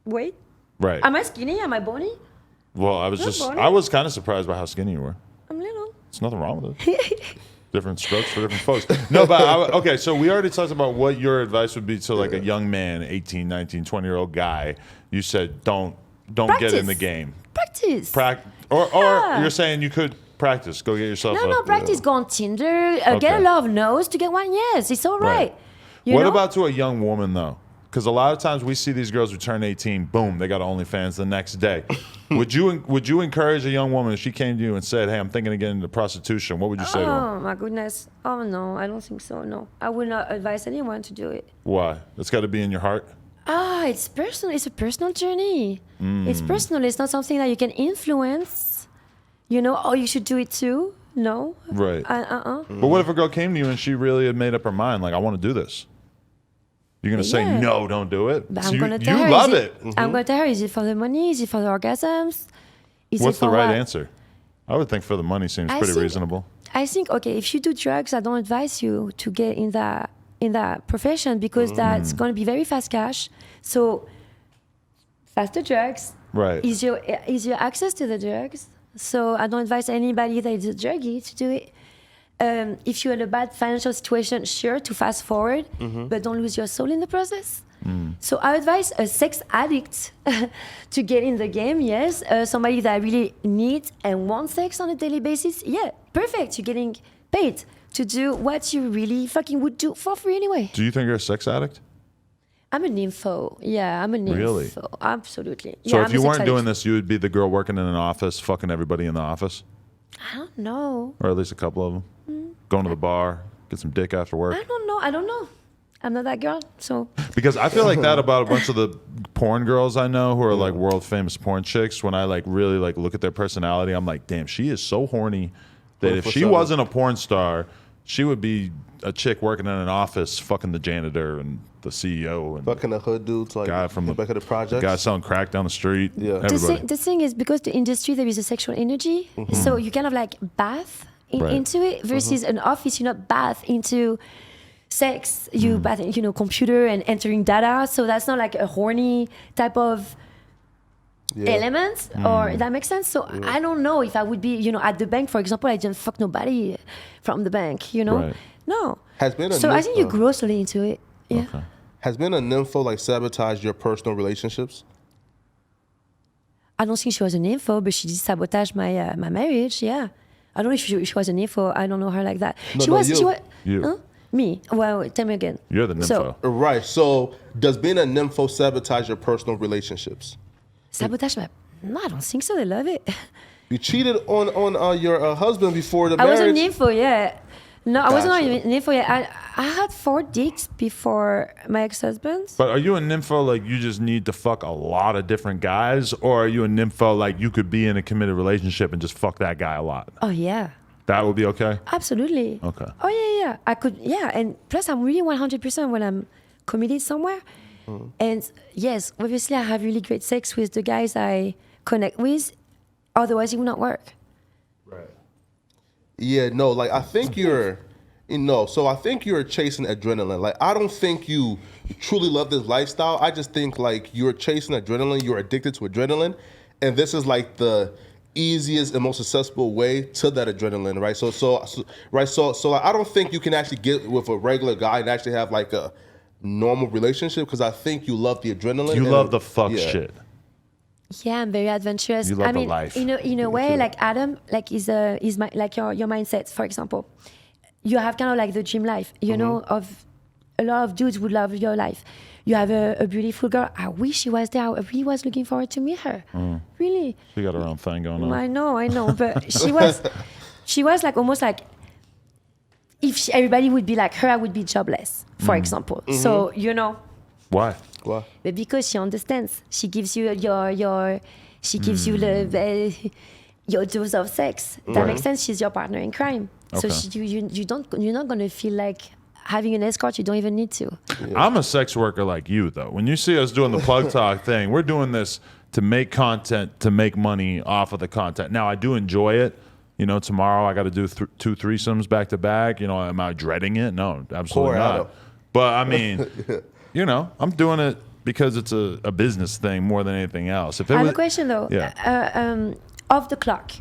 weight. Right. Am I skinny? Am I bony? Well, I was Not just, bony. I was kind of surprised by how skinny you were. I'm little. There's nothing wrong with it. Different strokes for different folks. No, but okay, so we already talked about what your advice would be to like a young man, 18, 19, 20-year-old guy. You said don't get in the game. Practice. Or Yeah. you're saying you could practice. Go get yourself No, practice. Go on Tinder. Get a lot of no's to get one yes. It's all right. You What know? about to a young woman though? Because a lot of times we see these girls who turn 18, boom, they got OnlyFans the next day. Would you encourage a young woman if she came to you and said, "Hey, I'm thinking of getting into prostitution"? What would you say to her? Oh my goodness. Oh no, I don't think so. No, I would not advise anyone to do it. Why? It's got to be in your heart. It's personal. It's a personal journey. It's personal. It's not something that you can influence. You know, oh, you should do it too. No. Right. But what if a girl came to you and she really had made up her mind, like, I want to do this? You're gonna say Yeah. no, don't do it. But So I'm you gonna tell her. love it. I'm gonna tell her. Is it for the money? Is it for the orgasms? Is What's it the for right what? answer? I would think for the money seems I pretty think- reasonable. I think okay, if you do drugs, I don't advise you to get in that profession because that's going to be very fast cash. So faster drugs, Right. easier access to the drugs. So I don't advise anybody that is a druggie to do it. If you're in a bad financial situation, sure, to fast forward, but don't lose your soul in the process. So I advise a sex addict to get in the game, yes. Somebody that really needs and wants sex on a daily basis, yeah, perfect. You're getting paid to do what you really fucking would do for free anyway. Do you think you're a sex addict? I'm a nympho. Yeah, I'm a nympho. Really? Absolutely. So yeah, if I'm you a sex weren't doing addict. this, you would be the girl working in an office, fucking everybody in the office, I don't know. or at least a couple of them. Going to the bar, get some dick after work. I don't know. I'm not that girl, so Because I feel like that about a bunch of the porn girls I know who are like world famous porn chicks. When I like really like look at their personality, I'm like, damn, she is so horny that if she 24/7. wasn't a porn star, she would be a chick working in an office, fucking the janitor and the CEO and Fucking the hood dudes, like guy from the back of the projects. guy selling crack down the street. Yeah. Everybody. the thing is because the industry there is a sexual energy, so you kind of like bath Right. into it versus an office. You're not bath into sex. You bath in, computer and entering data. So that's not like a horny type of element, or that makes sense. So I don't know if I would be, at the bank, for example. I didn't fuck nobody from the bank. Right. No. Has been a So I think you nympho- grow slowly into it. Yeah. Okay. Has been a nympho like sabotage your personal relationships? I don't think she was an info, but she did sabotage my my marriage. Yeah, I don't know if she was an info. I don't know her like that. No, she no, was. you. She was. You. Huh? Me. Well, tell me again. You're the nympho. So Right. So does being a nympho sabotage your personal relationships? sabotage my. No, I don't think so. They love it. You cheated on your husband before the I was marriage. an info. Yeah. No, I wasn't Gotcha. an info. Yeah, I had 4 dicks before my ex-husband. But are you a nympho like you just need to fuck a lot of different guys, or are you a nympho like you could be in a committed relationship and just fuck that guy a lot? Oh yeah. That would be okay? Absolutely. Okay. Oh yeah. I could. Yeah, and plus I'm really 100% when I'm committed somewhere. And yes, obviously I have really great sex with the guys I connect with. Otherwise, it would not work. Right. Yeah, no, like I think you're, so I think you're chasing adrenaline. Like I don't think you truly love this lifestyle. I just think like you're chasing adrenaline. You're addicted to adrenaline, and this is like the easiest and most accessible way to that adrenaline, right? So like, I don't think you can actually get with a regular guy and actually have like a normal relationship because I think you love the adrenaline. You and- love the fuck yeah. shit. Yeah, I'm very adventurous. You love I the mean, life. in a way, like Adam, like is my like your mindset, for example. You have kind of like the gym life, you know, of a lot of dudes would love your life. You have a beautiful girl. I wish she was there. I really was looking forward to meet her. Really. She got her own thing going on. I know, but she was like almost like if everybody would be like her, I would be jobless, for example. So Why? Well, but because she understands, she gives you she gives you your dose of sex. That makes sense. She's your partner in crime. Okay. So you're not gonna feel like having an escort. You don't even need to. I'm a sex worker like you, though. When you see us doing the plug talk thing, we're doing this to make content, to make money off of the content. Now, I do enjoy it. Tomorrow I got to do 2 threesomes back to back. Am I dreading it? No, absolutely not. But I mean, I'm doing it because it's a business thing more than anything else. If it I have was, a question though. Yeah. Off the clock,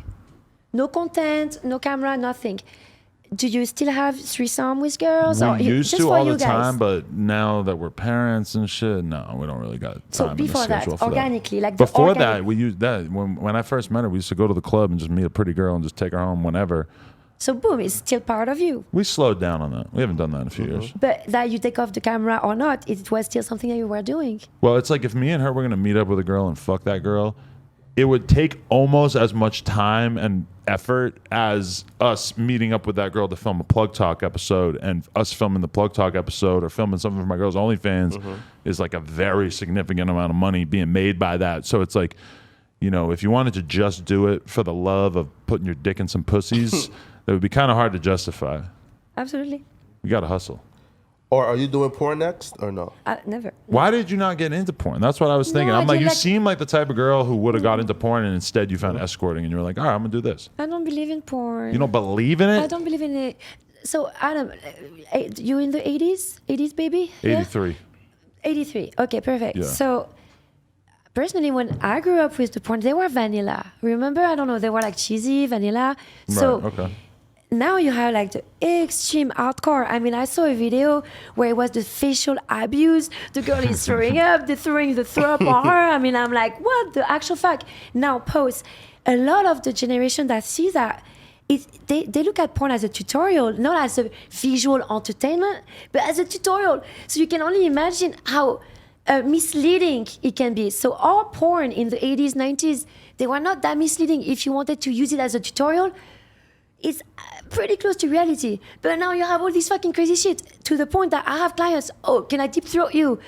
no content, no camera, nothing. Do you still have threesome with girls? We or used just to for all you the guys? time, but now that we're parents and shit, no, we don't really got time So in the before that, schedule for organically, that. like the Before organic- that, we used that. When I first met her, we used to go to the club and just meet a pretty girl and just take her home whenever. So boom, it's still part of you. We slowed down on that. We haven't done that in a few years. But that you take off the camera or not, it was still something that you were doing. Well, it's like if me and her were going to meet up with a girl and fuck that girl, it would take almost as much time and effort as us meeting up with that girl to film a Plug Talk episode, and us filming the Plug Talk episode or filming something for my girl's OnlyFans is like a very significant amount of money being made by that. So it's like, if you wanted to just do it for the love of putting your dick in some pussies, that would be kind of hard to justify. Absolutely. You got to hustle. or are you doing porn next or no? Never. Why did you not get into porn? That's what I was thinking. No, I'm like, you like- seem like the type of girl who would have got into porn, and instead you found escorting, and you were like, all right, I'm gonna do this. I don't believe in porn. You don't believe in I it? don't believe in it. So Adam, you in the 80s? 80s baby? Yeah? 83. 83. Okay, perfect. Yeah. So personally, when I grew up with the porn, they were vanilla. Remember? I don't know. They were like cheesy, vanilla. So Right, okay. now you have like the extreme hardcore. I mean, I saw a video where it was the facial abuse. The girl is throwing up, they're throwing the throw up on her. I mean, I'm like, what the actual fuck? Now, post. A lot of the generation that sees that, they look at porn as a tutorial, not as a visual entertainment, but as a tutorial. So you can only imagine how misleading it can be. So our porn in the 80s, 90s, they were not that misleading. If you wanted to use it as a tutorial, it's pretty close to reality. But now you have all this fucking crazy shit to the point that I have clients, oh, can I deep throat you?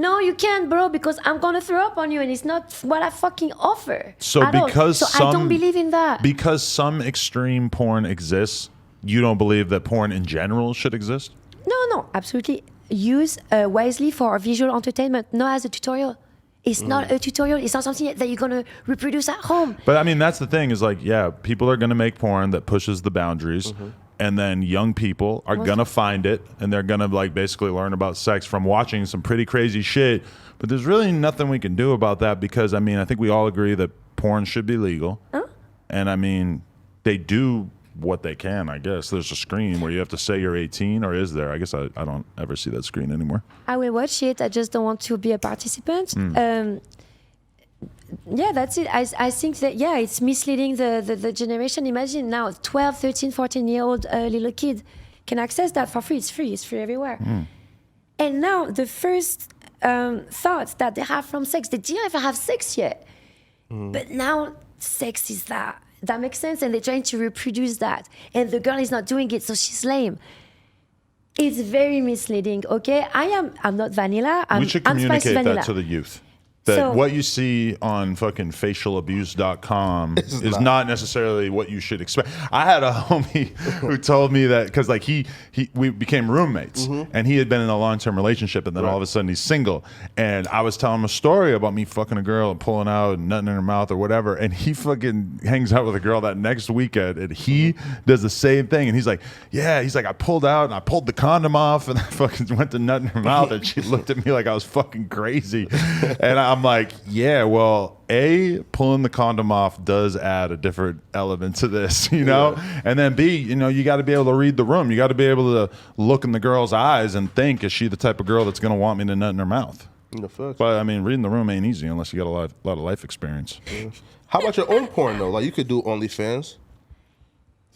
No, you can't, bro, because I'm going to throw up on you and it's not what I fucking offer. So at all. because So I don't believe in that. Because some extreme porn exists, you don't believe that porn in general should exist? No, absolutely. Use wisely for visual entertainment, not as a tutorial. It's not a tutorial. It's not something that you're going to reproduce at home. But I mean, that's the thing is like, yeah, people are going to make porn that pushes the boundaries. And then young people are going to find it, and they're going to like basically learn about sex from watching some pretty crazy shit. But there's really nothing we can do about that because, I mean, I think we all agree that porn should be legal. And I mean, they do what they can, I guess. There's a screen where you have to say you're 18, or is there? I guess I don't ever see that screen anymore. I will watch it. I just don't want to be a participant. Yeah, that's it. I think that, yeah, it's misleading the generation. Imagine now 12, 13, 14-year-old little kid can access that for free. It's free. It's free everywhere. And now the first thoughts that they have from sex, they didn't even have sex yet. But now sex is that. That makes sense. And they're trying to reproduce that. And the girl is not doing it, so she's lame. It's very misleading, okay? I'm not vanilla. We should I'm spicy communicate vanilla. that to the youth. That So- what you see on fucking facialabuse.com is not necessarily what you should expect. I had a homie who told me that because like we became roommates and he had been in a long-term relationship and then all of a sudden he's single. And I was telling him a story about me fucking a girl and pulling out and nutting in her mouth or whatever. And he fucking hangs out with a girl that next weekend and he does the same thing. And he's like, yeah, he's like, I pulled out and I pulled the condom off and I fucking went to nut in her mouth and she looked at me like I was fucking crazy. And I'm like, yeah, well, A, pulling the condom off does add a different element to this, you know? And then B, you know, you got to be able to read the room. You got to be able to look in the girl's eyes and think, is she the type of girl that's going to want me to nut in her mouth? But, I mean, reading the room ain't easy unless you got a lot of life experience. How about your own porn, though? Like, you could do OnlyFans.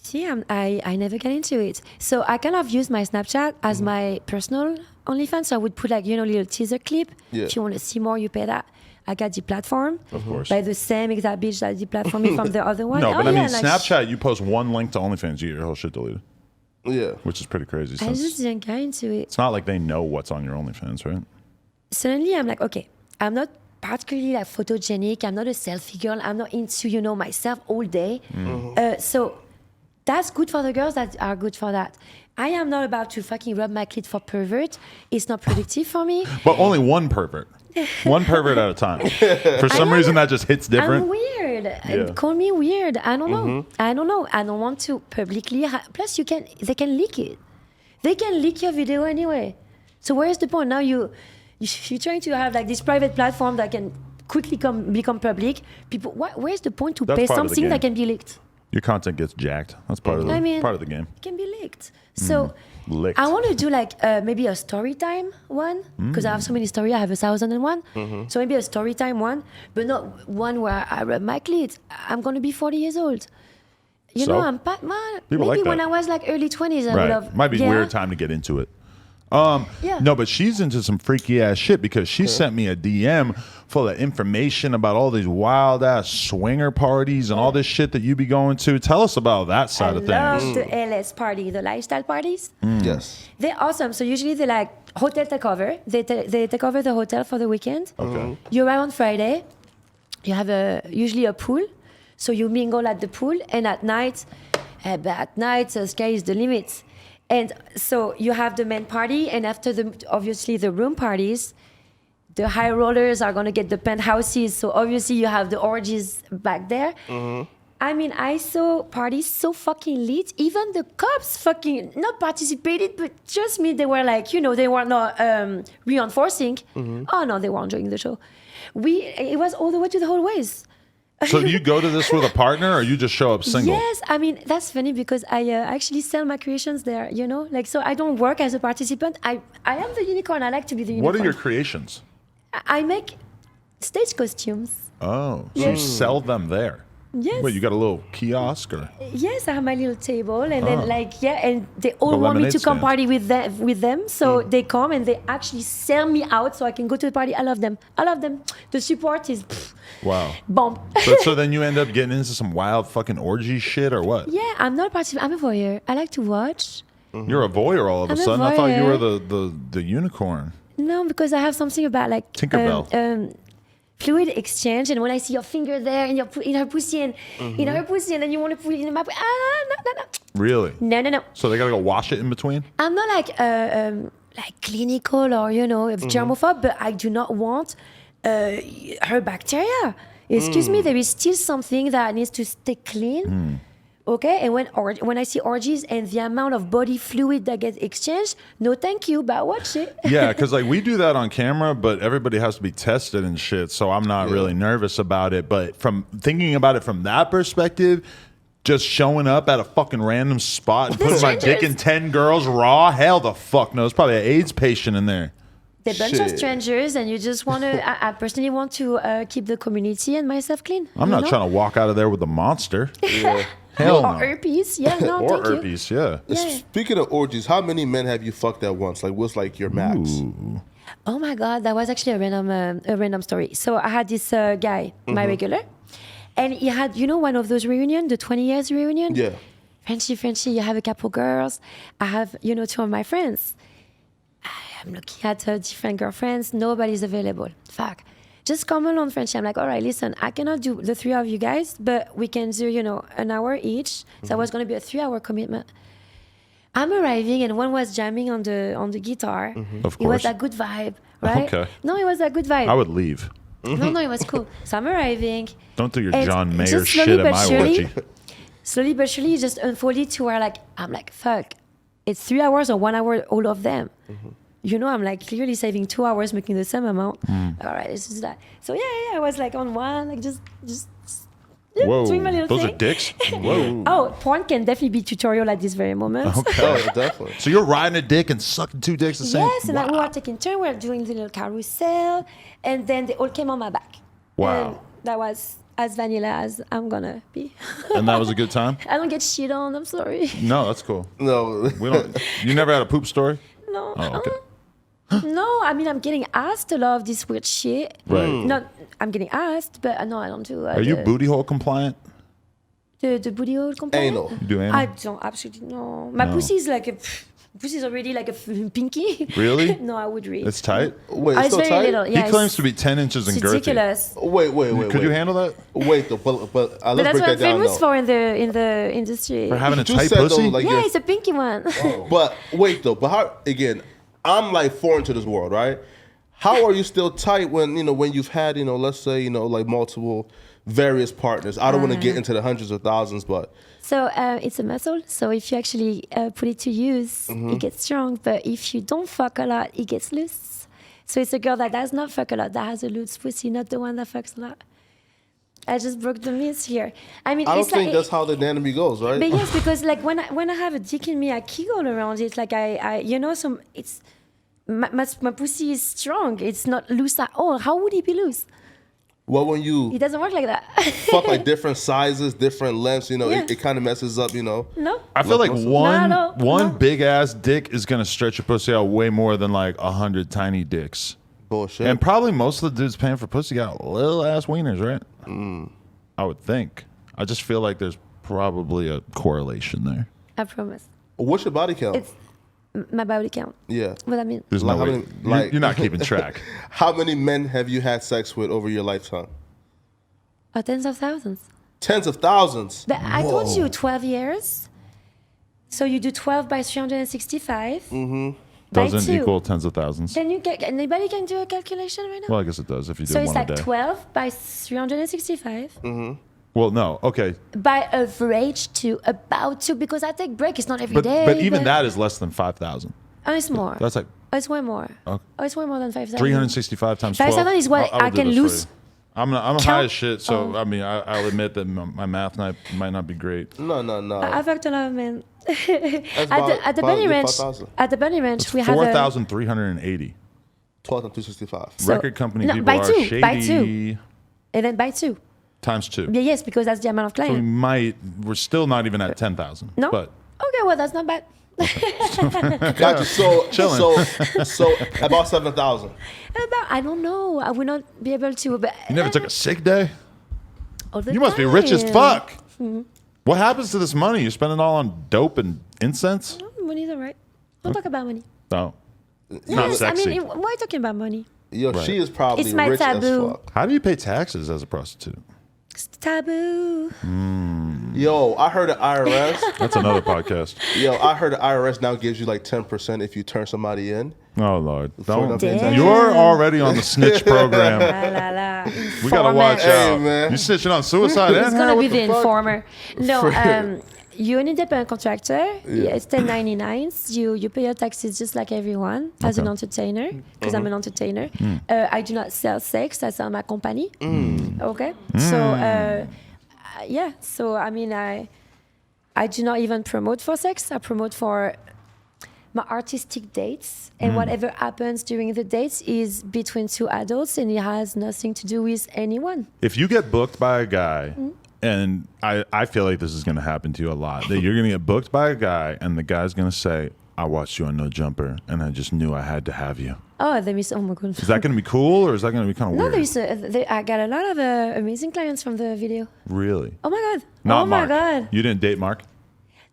See, I never get into it. So I kind of use my Snapchat as my personal OnlyFans, so I would put like, little teaser clip. Yeah. If you want to see more, you pay that. I got the platform. Of course. By the same exact bitch that the platform from the other one. No, but I mean, like, Snapchat, you post one link to OnlyFans, you get your whole shit deleted. Yeah. Which is pretty crazy. I Since just didn't get into it. it's not like they know what's on your OnlyFans, right? Suddenly, I'm like, okay, I'm not particularly like photogenic. I'm not a selfie girl. I'm not into, myself all day. So that's good for the girls that are good for that. I am not about to fucking rub my clit for pervert. It's not productive for me. But only one pervert. One pervert at a time. For some reason, that just hits different. I'm weird. Yeah. Call me weird. I don't know. I don't know. I don't want to publicly. Plus, they can leak it. They can leak your video anyway. So where's the point? Now you're trying to have like this private platform that can quickly become public. People, where's the point to That's pay part of the something game. that can be leaked? Your content gets jacked. That's part of the part of the game. It can be leaked. So Licked. I want to do like maybe a story time one because I have so many stories. I have 1,001. So maybe a story time one, but not one where I rub my clit. I'm going to be 40 years old. You So? know, I'm maybe like when that. I was like early 20s, I would Right. have. Might be yeah. weird time to get into it. Yeah. No, but she's into some freaky ass shit because she sent me a DM full of information about all these wild ass swinger parties and all this shit that you be going to. Tell us about that side I of love things. the LS party, the lifestyle parties. Yes. They're awesome. So usually they're like hotel takeover. They take over the hotel for the weekend. Okay. You arrive on Friday. You have usually a pool. So you mingle at the pool. And at night, the sky is the limit. And so you have the main party. And after obviously the room parties, the high rollers are going to get the penthouses. So obviously you have the orgies back there. I mean, I saw parties so fucking lit. Even the cops fucking not participated, but just me, they were like, they were not reinforcing. Oh no, they were enjoying the show. It was all the way to the hallways. So do you go to this with a partner or you just show up single? Yes, I mean, that's funny because I actually sell my creations there, Like, so I don't work as a participant. I am the unicorn. I like to be the unicorn. What are your creations? I make stage costumes. Oh, so you sell them there? Yes. Wait, you got a little kiosk or? Yes, I have my little table, and then and they all want me lemonade to come stand. party with them. So they come and they actually sell me out so I can go to the party. I love them. The support is Wow. bomb. So then you end up getting into some wild fucking orgy shit or what? Yeah, I'm not a participant. I'm a voyeur. I like to watch. You're a voyeur all of a I'm a sudden. I thought you were voyeur. the unicorn. No, because I have something about like Tinkerbell. Fluid exchange, and when I see your finger there in her pussy and in her pussy, and then you want to put it in my no. Really? No. So they gotta go wash it in between? I'm not like clinical or germophobe, but I do not want her bacteria. Excuse me, there is still something that needs to stay clean. Okay, and when I see orgies and the amount of body fluid that gets exchanged, no thank you, but watch it. Yeah, because like we do that on camera, but everybody has to be tested and shit. So I'm not really nervous about it. But from thinking about it from that perspective, just showing up at a fucking random spot and putting my dick in 10 girls raw, hell the fuck no. There's probably an AIDS patient in there. They're a bunch of strangers, and you just want to. I personally want to keep the community and myself clean. I'm not trying to walk out of there with a monster. Yeah. Hell or no. herpes, yeah, no, Or thank you. herpes, yeah. Yeah. Speaking of orgies, how many men have you fucked at once? Like, what's like your max? Oh my god, that was actually a random story. So I had this guy, my regular, and he had one of those reunion, the 20 years reunion. Yeah. Frenchie, you have a couple girls. I have two of my friends. I'm looking at different girlfriends. Nobody's available. Fuck. Just come along, Frenchie. I'm like, all right, listen, I cannot do the 3 of you guys, but we can do, an hour each. So it was going to be a 3-hour commitment. I'm arriving, and one was jamming on the guitar. Of It was course. a good vibe, right? Okay. No, it was a good vibe. I would leave. No, it was cool. So I'm arriving. Don't do your and John Mayer just shit slowly at but my surely- orgy. Slowly but surely, it just unfolded to where I'm like, fuck, it's 3 hours or 1 hour, all of them. I'm like clearly saving 2 hours making the same amount. All right, let's do that. So yeah, I was like on one, like just Whoa, doing my little those thing. are dicks? Whoa. Oh, porn can definitely be tutorial at this very moment. Oh, definitely. So you're riding a dick and sucking 2 dicks the same? Yes, and we were taking turns, we were doing the little carousel, and then they all came on my back. Wow. And that was as vanilla as I'm gonna be. And that was a good time? I don't get shit on, I'm sorry. No, that's cool. No. We don't. You never had a poop story? No. Oh, okay. No, I mean I'm getting asked a lot of this weird shit. Right. Not I'm getting asked, but no, I don't do. Are you booty hole compliant? the booty hole component? Anal. You do anal? I don't absolutely no. My pussy is like a pussy's already like a pinky. Really? No, I would read. It's tight. Wait, It's it's very still tight? little. Yeah, He claims to be 10 inches in it's girthy. ridiculous. Wait. Could you handle that? Wait, though, but But let's that's break what that I'm down, famous though. for in the industry. For having a You tight said, though, pussy? like, Yeah, you're- it's a pinky one. But wait, though, but how, again, I'm like foreign to this world, right? How are you still tight when, when you've had, let's say, like multiple various partners? I don't want to get into the hundreds of thousands, but... So it's a muscle. So if you actually put it to use, Mm-hmm. it gets strong. But if you don't fuck a lot, it gets loose. So it's a girl that does not fuck a lot that has a loose pussy, not the one that fucks a lot. I just broke the myth here. I mean, I don't it's like, think that's how the anatomy goes, right? But yes, because like when I have a dick in me, I giggle around it. Like it's my pussy is strong. It's not loose at all. How would it be loose? Well, when you It doesn't work like that. fuck like different sizes, different lengths, Yeah. it kind of messes up, No. I feel like Look, one No. big ass dick is gonna stretch your pussy out way more than like 100 tiny dicks. Bullshit. And probably most of the dudes paying for pussy got little ass wieners, right? I would think. I just feel like there's probably a correlation there. I promise. What's your body count? It's my body count. Yeah. What I mean. There's Like no how way. many- You're- like- you're not keeping track. How many men have you had sex with over your lifetime? Tens of thousands. Tens of thousands. But I told you 12 years. So you do 12 by 365. By Doesn't 2. equal tens of thousands. Can you get anybody can do a calculation right now? Well, I guess it does if you do So one it's a like day. 12 by 365 Well, no. Okay. by average to about 2 because I take break. It's not every day. But even that is less than 5,000. Oh, it's more. That's like It's way more. Okay. Oh, it's way more than 5,000. 365 times 12. 5,000 is what I will do can this for lose. you. I'm high Count- as shit, so I mean, I'll admit that my math might not be great. No. I fucked a lot of men. That's At the bunny ranch, 5,000. at the bunny ranch, we have a 4,380. 12 and 265. So- Record company no, people by are 2, shady. by 2. And then by 2. Times 2. Yeah, yes, because that's the amount of So clients. we're still not even at 10,000. No? But Okay, well, that's not bad. Got you. So, Chilling. so about 7,000. I don't know. I would not be able to. But you never took a sick day? all the You must be rich as time. fuck. What happens to this money? You spend it all on dope and incense? Money's all right. Don't talk about money. No. Not Yes, sexy. I mean, why are you talking about money? Yo, Right. she is probably It's my rich taboo. as fuck. How do you pay taxes as a prostitute? It's taboo. Yo, I heard the IRS. That's another podcast. Yo, I heard the IRS now gives you like 10% if you turn somebody in. Oh Lord! Don't. Damn. You're already on the snitch program. La, la, la. We gotta watch Informer. out. man. You snitching on suicide? It's and gonna her? be What the fuck? informer. No, you're an independent contractor. Yeah. It's 1099s. You pay your taxes just like everyone as an entertainer, because I'm an entertainer. I do not sell sex. I sell my company. Okay. So yeah. So I mean, I do not even promote for sex. I promote for my artistic dates, and whatever happens during the dates is between two adults, and it has nothing to do with anyone. If you get booked by a guy, and I feel like this is going to happen to you a lot, that you're going to get booked by a guy, and the guy's going to say, "I watched you on No Jumper, and I just knew I had to have you." Oh, there is. Oh my god. Is that going to be cool, or is that going to be kind of No, weird? I got a lot of amazing clients from the video. Really? Oh my god. Not oh Mark. my god. You didn't date Mark?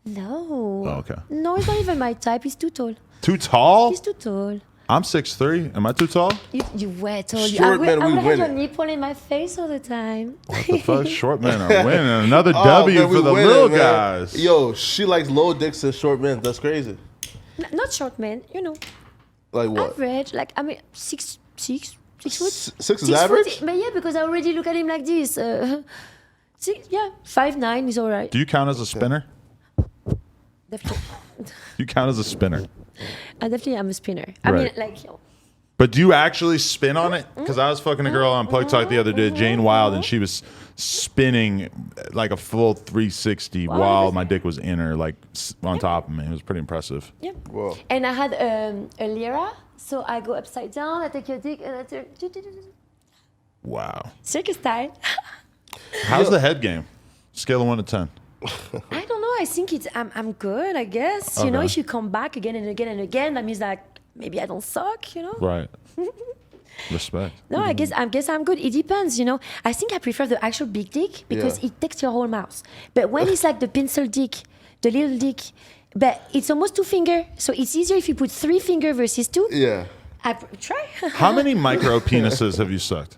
No. Oh, okay. No, it's not even my type. He's too tall. Too tall? He's too tall. I'm 6'3". Am I too tall? You way tall. Short men, I we would win have it. a nipple in my face all the time. What the fuck? Short men are winning. Another Oh, W man, we for the winning, little man. guys. Yo, she likes low dicks and short men. That's crazy. Not short men, you know. Like what? Average. Like, I mean, six foot. Six is average? But yeah, because I already look at him like this. 5'9" is all right. Do you count as a spinner? Definitely. You count as a spinner. I definitely am a spinner. I Right. mean, like, yo. But do you actually spin on it? Because I was fucking a girl on Plug Talk the other day, Jane Wild, and she was spinning like a full 360 while my dick was in her, like on top of me. It was pretty impressive. Yeah. Whoa. And I had a lyra, so I go upside down, I take your dick, and I turn. Wow. Circus style. How's the head game? Scale of 1 to 10. I don't know. I think I'm good. I guess you know Okay. if you come back again and again and again, that means that maybe I don't suck, you know? Right. Respect. No, I guess I'm good. It depends, you know. I think I prefer the actual big dick because it takes your whole mouth. But when it's like the pencil dick, the little dick, but it's almost 2 finger, so it's easier if you put 3 finger versus 2. Yeah. Try. How many micro penises have you sucked?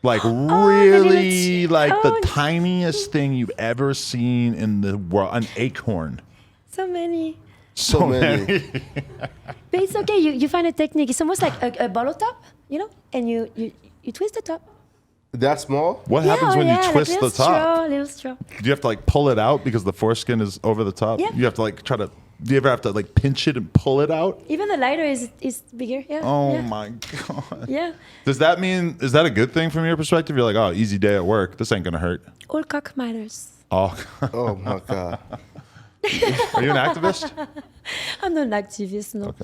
Like the really, little like the oh. tiniest thing you've ever seen in the world, an acorn. So many. So many. But it's okay. You find a technique. It's almost like a bottle top, you know, and you twist the top. That small? What happens when you twist like the top? Little straw. Do you have to like pull it out because the foreskin is over the top? Yeah. You have to like try to. Do you ever have to like pinch it and pull it out? Even the lighter is bigger. Yeah. Oh yeah. my god. Yeah. Does that mean, is that a good thing from your perspective? You're like, oh, easy day at work. This ain't gonna hurt. All cock matters. Oh. Oh my god. Are you an activist? I'm not an activist, no.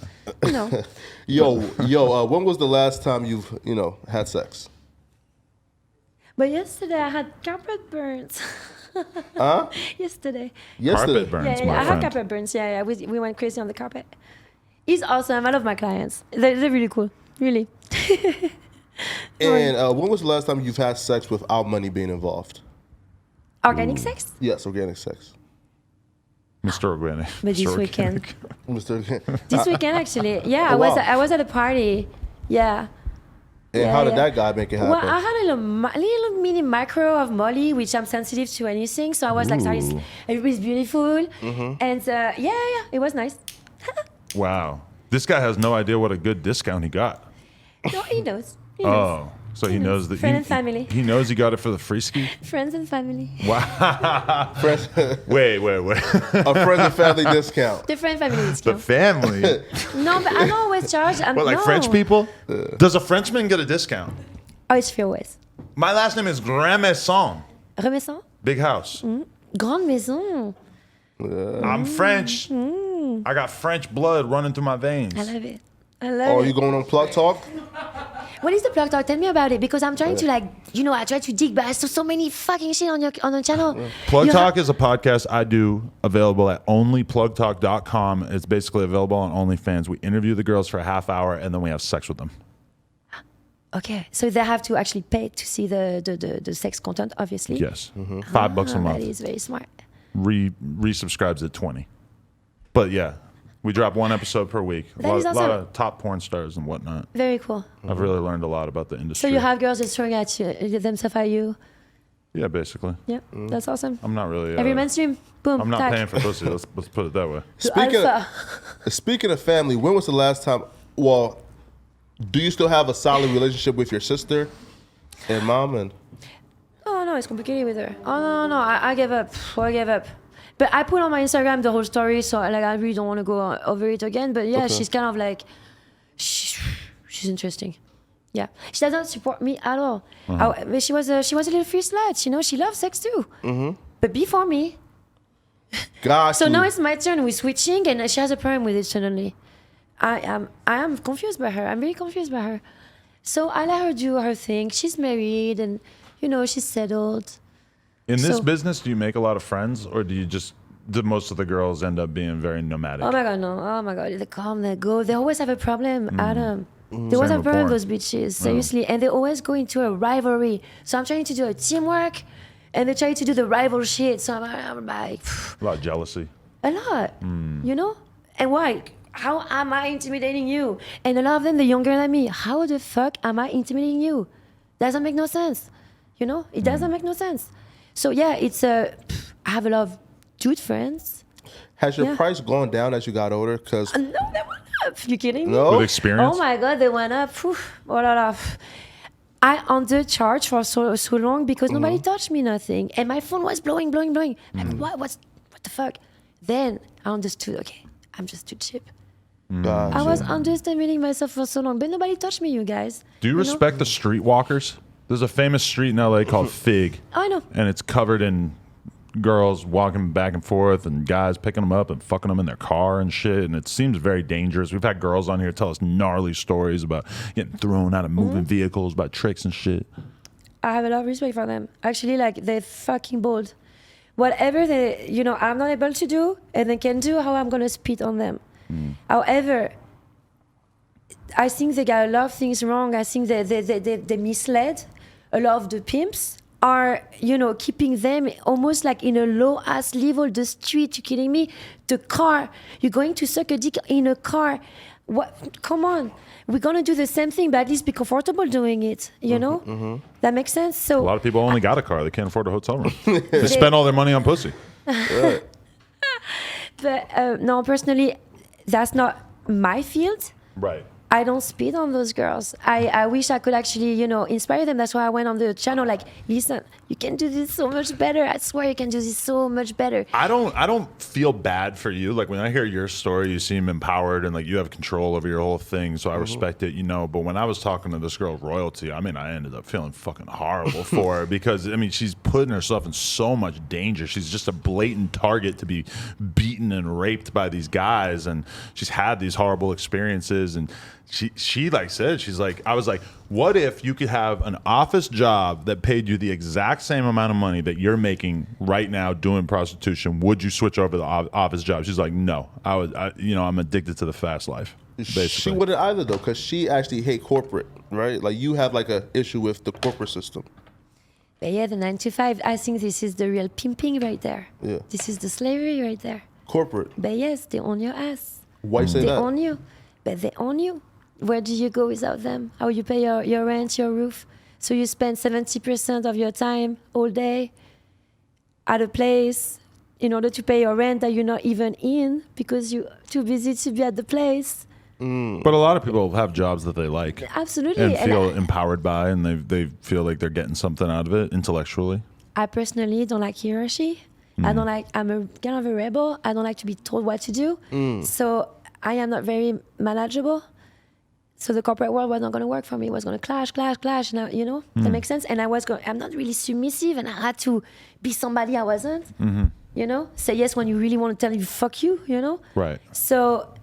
Okay. No. Yo, when was the last time you've, had sex? But yesterday I had carpet burns. Huh? Yesterday. Carpet burns, Yeah, my I had friend. carpet burns. Yeah. We went crazy on the carpet. He's awesome. I love my clients. They're really cool. Really. And when was the last time you've had sex without money being involved? Organic sex? Yes, organic sex. Mr. Organic. But this Mr. weekend. Mr. This weekend, actually. Yeah, Oh, wow. I was at a party. Yeah. And Yeah, how did yeah. that guy make it happen? Well, I had a little mini micro of Molly, which I'm sensitive to anything. So I was like, sorry, Ooh. everybody's beautiful. Mm-hmm. And it was nice. Wow. This guy has no idea what a good discount he got. No, he knows. He knows. Oh, so he knows that Friend and family. He knows he got it for the free ski. Friends and family. Wow. Friends, Wait. a friends and family discount. The friend family The discount. family. No, but I don't always charge. What, like no. French people? Does a Frenchman get a discount? Oh, it's few ways. My last name is Grand Maison. Remesson? Big house. Grande maison. I'm French. I got French blood running through my veins. I love it. I love Oh, it. you going on Plug Talk? What is the plug talk? Tell me about it, because I'm trying to I try to dig, but I saw so many fucking shit on the channel. Plug You Talk is a podcast I do available at onlyplugtalk.com. It's basically available on OnlyFans. We interview the girls for a half hour and then we have sex with them. Okay, so they have to actually pay to see the sex content, obviously. Yes. $5 a That month. is very smart. Resubscribes at 20. But yeah, we drop one episode per week. A That is lot awesome. of top porn stars and whatnot. Very cool. I've really learned a lot about the So industry. you have girls just throwing at you, themselves at you. Yeah, basically. Yep, that's awesome. I'm not really. Every mainstream, boom, I'm not tack. paying for pussy. Let's put it that way. Speaking of family, when was the last time? Well, do you still have a solid relationship with your sister and mom? And Oh no, it's complicated with her. Oh no, I gave up. I gave up. But I put on my Instagram the whole story, so I really don't want to go over it again. But yeah, Okay. she's kind of like, she's interesting. Yeah, she doesn't support me at all. But she was a little free slut. You know, she loves sex too. But before me. gosh, So now it's my turn. We're switching, and she has a problem with it suddenly. I am confused by her. I'm very confused by her. So I let her do her thing. She's married, and she's settled. In this So- business, do you make a lot of friends, or do most of the girls end up being very nomadic? Oh my god, no! Oh my god, they come, they go. They always have a problem, Adam. They always Same have a with problem, porn. those bitches. Seriously, and they always go into a rivalry. So I'm trying to do a teamwork, and they try to do the rival shit. So I'm like, A lot of jealousy. a lot, And why? How am I intimidating you? And a lot of them, they're younger than me. How the fuck am I intimidating you? Doesn't make no sense. It doesn't make no sense. So yeah, it's I have a lot of dude friends. has your yeah. price gone down as you got older? Because No, they went up. You kidding me? no, With experience? Oh my god, they went up. Whew. Oh la la. I undercharged for so long because nobody touched me, nothing, and my phone was blowing. Like what the fuck? Then I understood. Okay, I'm just too cheap. gosh. I was underestimating myself for so long, but nobody touched me, you guys. Do you respect the streetwalkers? There's a famous street in LA called Fig, Oh, I know. and it's covered in girls walking back and forth and guys picking them up and fucking them in their car and shit. And it seems very dangerous. We've had girls on here tell us gnarly stories about getting thrown out of moving vehicles, about tricks and shit. I have a lot of respect for them. Actually, they're fucking bold. Whatever I'm not able to do and they can do, how I'm gonna spit on them. However, I think they got a lot of things wrong. I think they misled a lot of the pimps. Are, keeping them almost like in a low ass level. The street, you kidding me? The car, you're going to suck a dick in a car. What? Come on, we're gonna do the same thing, but at least be comfortable doing it. That makes sense. So A lot of people only got a car; they can't afford a hotel room. They spend all their money on pussy. Right. But no, personally, that's not my field. Right. I don't spit on those girls. I wish I could actually, inspire them. That's why I went on the channel. Like, listen, you can do this so much better. I swear you can do this so much better. I don't feel bad for you. Like when I hear your story, you seem empowered and like you have control over your whole thing. So I respect it, But when I was talking to this girl, Royalty, I ended up feeling fucking horrible for her because she's putting herself in so much danger. She's just a blatant target to be beaten and raped by these guys, and she's had these horrible experiences. And she like said, she's like, I was like, what if you could have an office job that paid you the exact same amount of money that you're making right now doing prostitution? Would you switch over the office job? She's like, no, I'm addicted to the fast life. Basically. She wouldn't either though, because she actually hate corporate, right? Like you have like a issue with the corporate system. But yeah, the 9 to 5, I think this is the real pimping right there. Yeah. This is the slavery right there. Corporate. But yes, they own your ass. Why you say They that? own you. But they own you. Where do you go without them? How you pay your rent, your roof? So you spend 70% of your time all day at a place in order to pay your rent that you're not even in because you're too busy to be at the place. But a lot of people have jobs that they like. Absolutely. And feel empowered by, and they feel like they're getting something out of it intellectually. I personally don't like hierarchy. I'm a kind of a rebel. I don't like to be told what to do. So I am not very manageable. So the corporate world was not going to work for me. It was going to clash. Now, that makes sense. And I'm not really submissive, and I had to be somebody I wasn't. Say yes when you really want to tell you fuck you. Right. So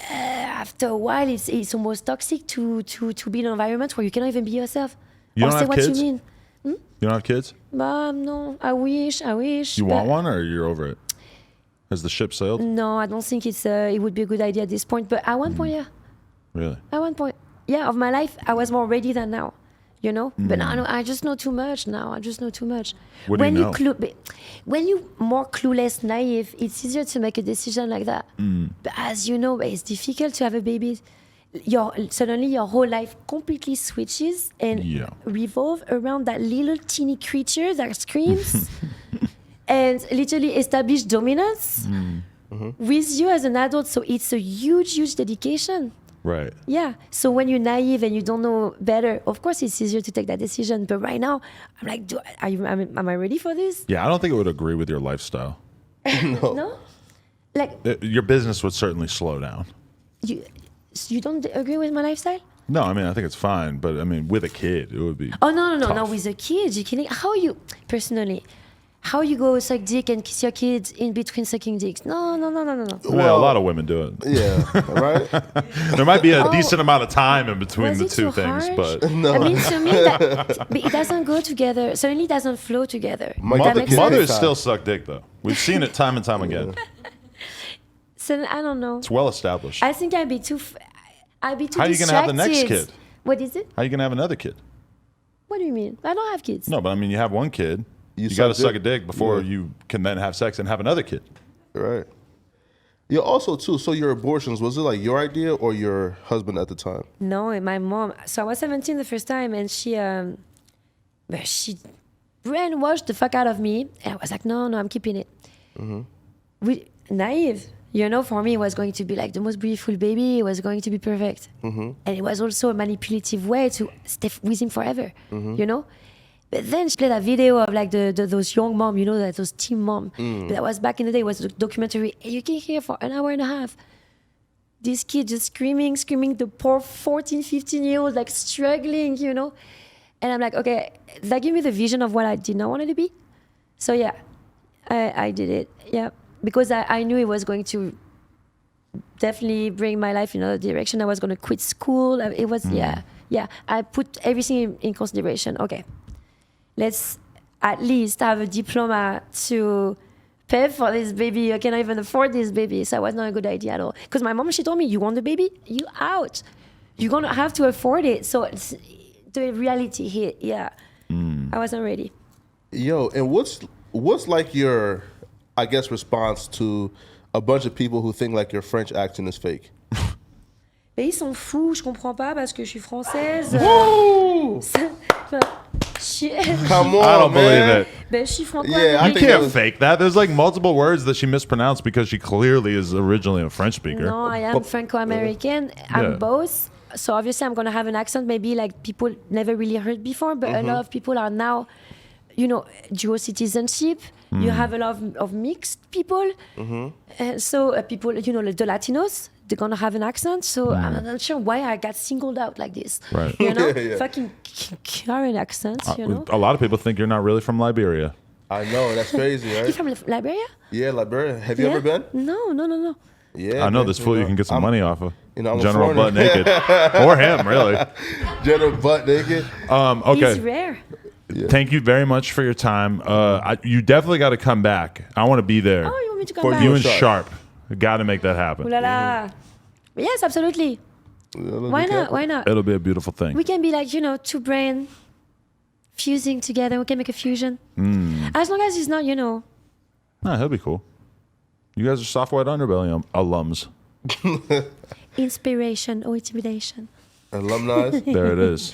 after a while, it's almost toxic to be in an environment where you cannot even be yourself. You or don't say have what kids? you mean. You don't have kids? No, I wish. You want one, or you're over it? Has the ship sailed? No, I don't think it would be a good idea at this point. But at one point, yeah. Really? At one point, yeah, of my life, I was more ready than now, But now I just know too much now. I just know too much. What do you know? When you're more clueless, naive, it's easier to make a decision like that. But as you know, it's difficult to have a baby. Suddenly your whole life completely switches and revolve around that little teeny creature that screams and literally establish dominance with you as an adult. So it's a huge dedication. Right. Yeah. So when you're naive and you don't know better, of course it's easier to take that decision. But right now, I'm like, am I ready for this? Yeah, I don't think it would agree with your lifestyle. No? Like Your business would certainly slow down. you don't agree with my lifestyle? No, I think it's fine, but with a kid, it would be. Oh no, tough. with a kid, you kidding? How you go suck dick and kiss your kids in between sucking dicks? No. Well, a lot of women do it. Yeah, right? There might be a decent amount of time in between Was the it two so things, harsh? but To me, but it doesn't go together. Suddenly, it doesn't flow together. Mother- That makes mothers sense? still suck dick, though. We've seen it time and time again. So I don't know. It's well established. I think I'd be too How are you gonna have the next distracted. kid? What is it? How are you gonna have another kid? What do you mean? I don't have kids. No, but you have one kid. You suck got to suck dick. a dick before Yeah. you can then have sex and have another kid. Right. Yeah. Also, too. So your abortions, was it like your idea or your husband at the time? No, my mom. So I was 17 the first time, and she brainwashed the fuck out of me. And I was like, no, I'm keeping it. Naive. For me, it was going to be like the most beautiful baby. It was going to be perfect. And it was also a manipulative way to stay with him forever, But then she played a video of like those young mom, that those teen mom. But that was back in the day. It was a documentary. And you can hear for an hour and a half. This kid just screaming, the poor 14, 15-year-old, like struggling, And I'm like, okay, that gave me the vision of what I did not want it to be. So yeah, I did it. Yeah. Because I knew it was going to definitely bring my life in another direction. I was going to quit school. It was, yeah. I put everything in consideration. Okay, let's at least have a diploma to pay for this baby. I cannot even afford this baby. So it was not a good idea at all. Because my mom, she told me, you want the baby? You out. You're going to have to afford it. So the reality hit. Yeah. I wasn't ready. Yo, and what's like your, I guess, response to a bunch of people who think like your French accent is fake? Mais ils sont fous, je comprends pas parce que je suis française. Come on, I don't believe man. it. Ben, je suis franco. Yeah, I You think can't fake that. There's like multiple words that she mispronounced because she clearly is originally a French speaker. No, I am Franco-American. I'm both. So obviously I'm going to have an accent maybe like people never really heard before, but a lot of people are now, dual citizenship. You have a lot of mixed people. So people, the Latinos, they're going to have an accent. So I'm not sure why I got singled out like this. Right. Fucking Karen accent, A lot of people think you're not really from Liberia. I know, that's crazy, right? You from Liberia? Yeah, Liberia. Have you ever been? No. Yeah. I know man, this fool you can get some money off of. I'm a General foreigner. Butt Naked. Or him, really. General Butt Naked. Okay. He's rare. Thank you very much for your time. You definitely got to come back. I want to be there. Oh, you want me to come For back? You and Sharp. Got to make that happen. Ooh la la. Yes, absolutely. Why not? Why not? It'll be a beautiful thing. We can be like, two brain fusing together. We can make a fusion. As long as it's not, Nah, he'll be cool. You guys are Soft White Underbelly alums. inspiration or intimidation. Alumni. There it is.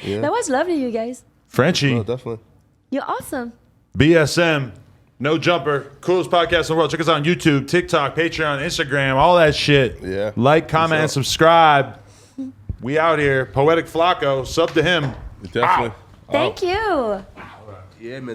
Yeah. That was lovely, you guys. Frenchie, No, definitely. You're awesome. BSM, No Jumper, coolest podcast in the world. Check us out on YouTube, TikTok, Patreon, Instagram, all that shit. Yeah. Like, comment, and subscribe. We out here. Poetic Flacco, sub to him. Definitely. Thank you. Yeah, man.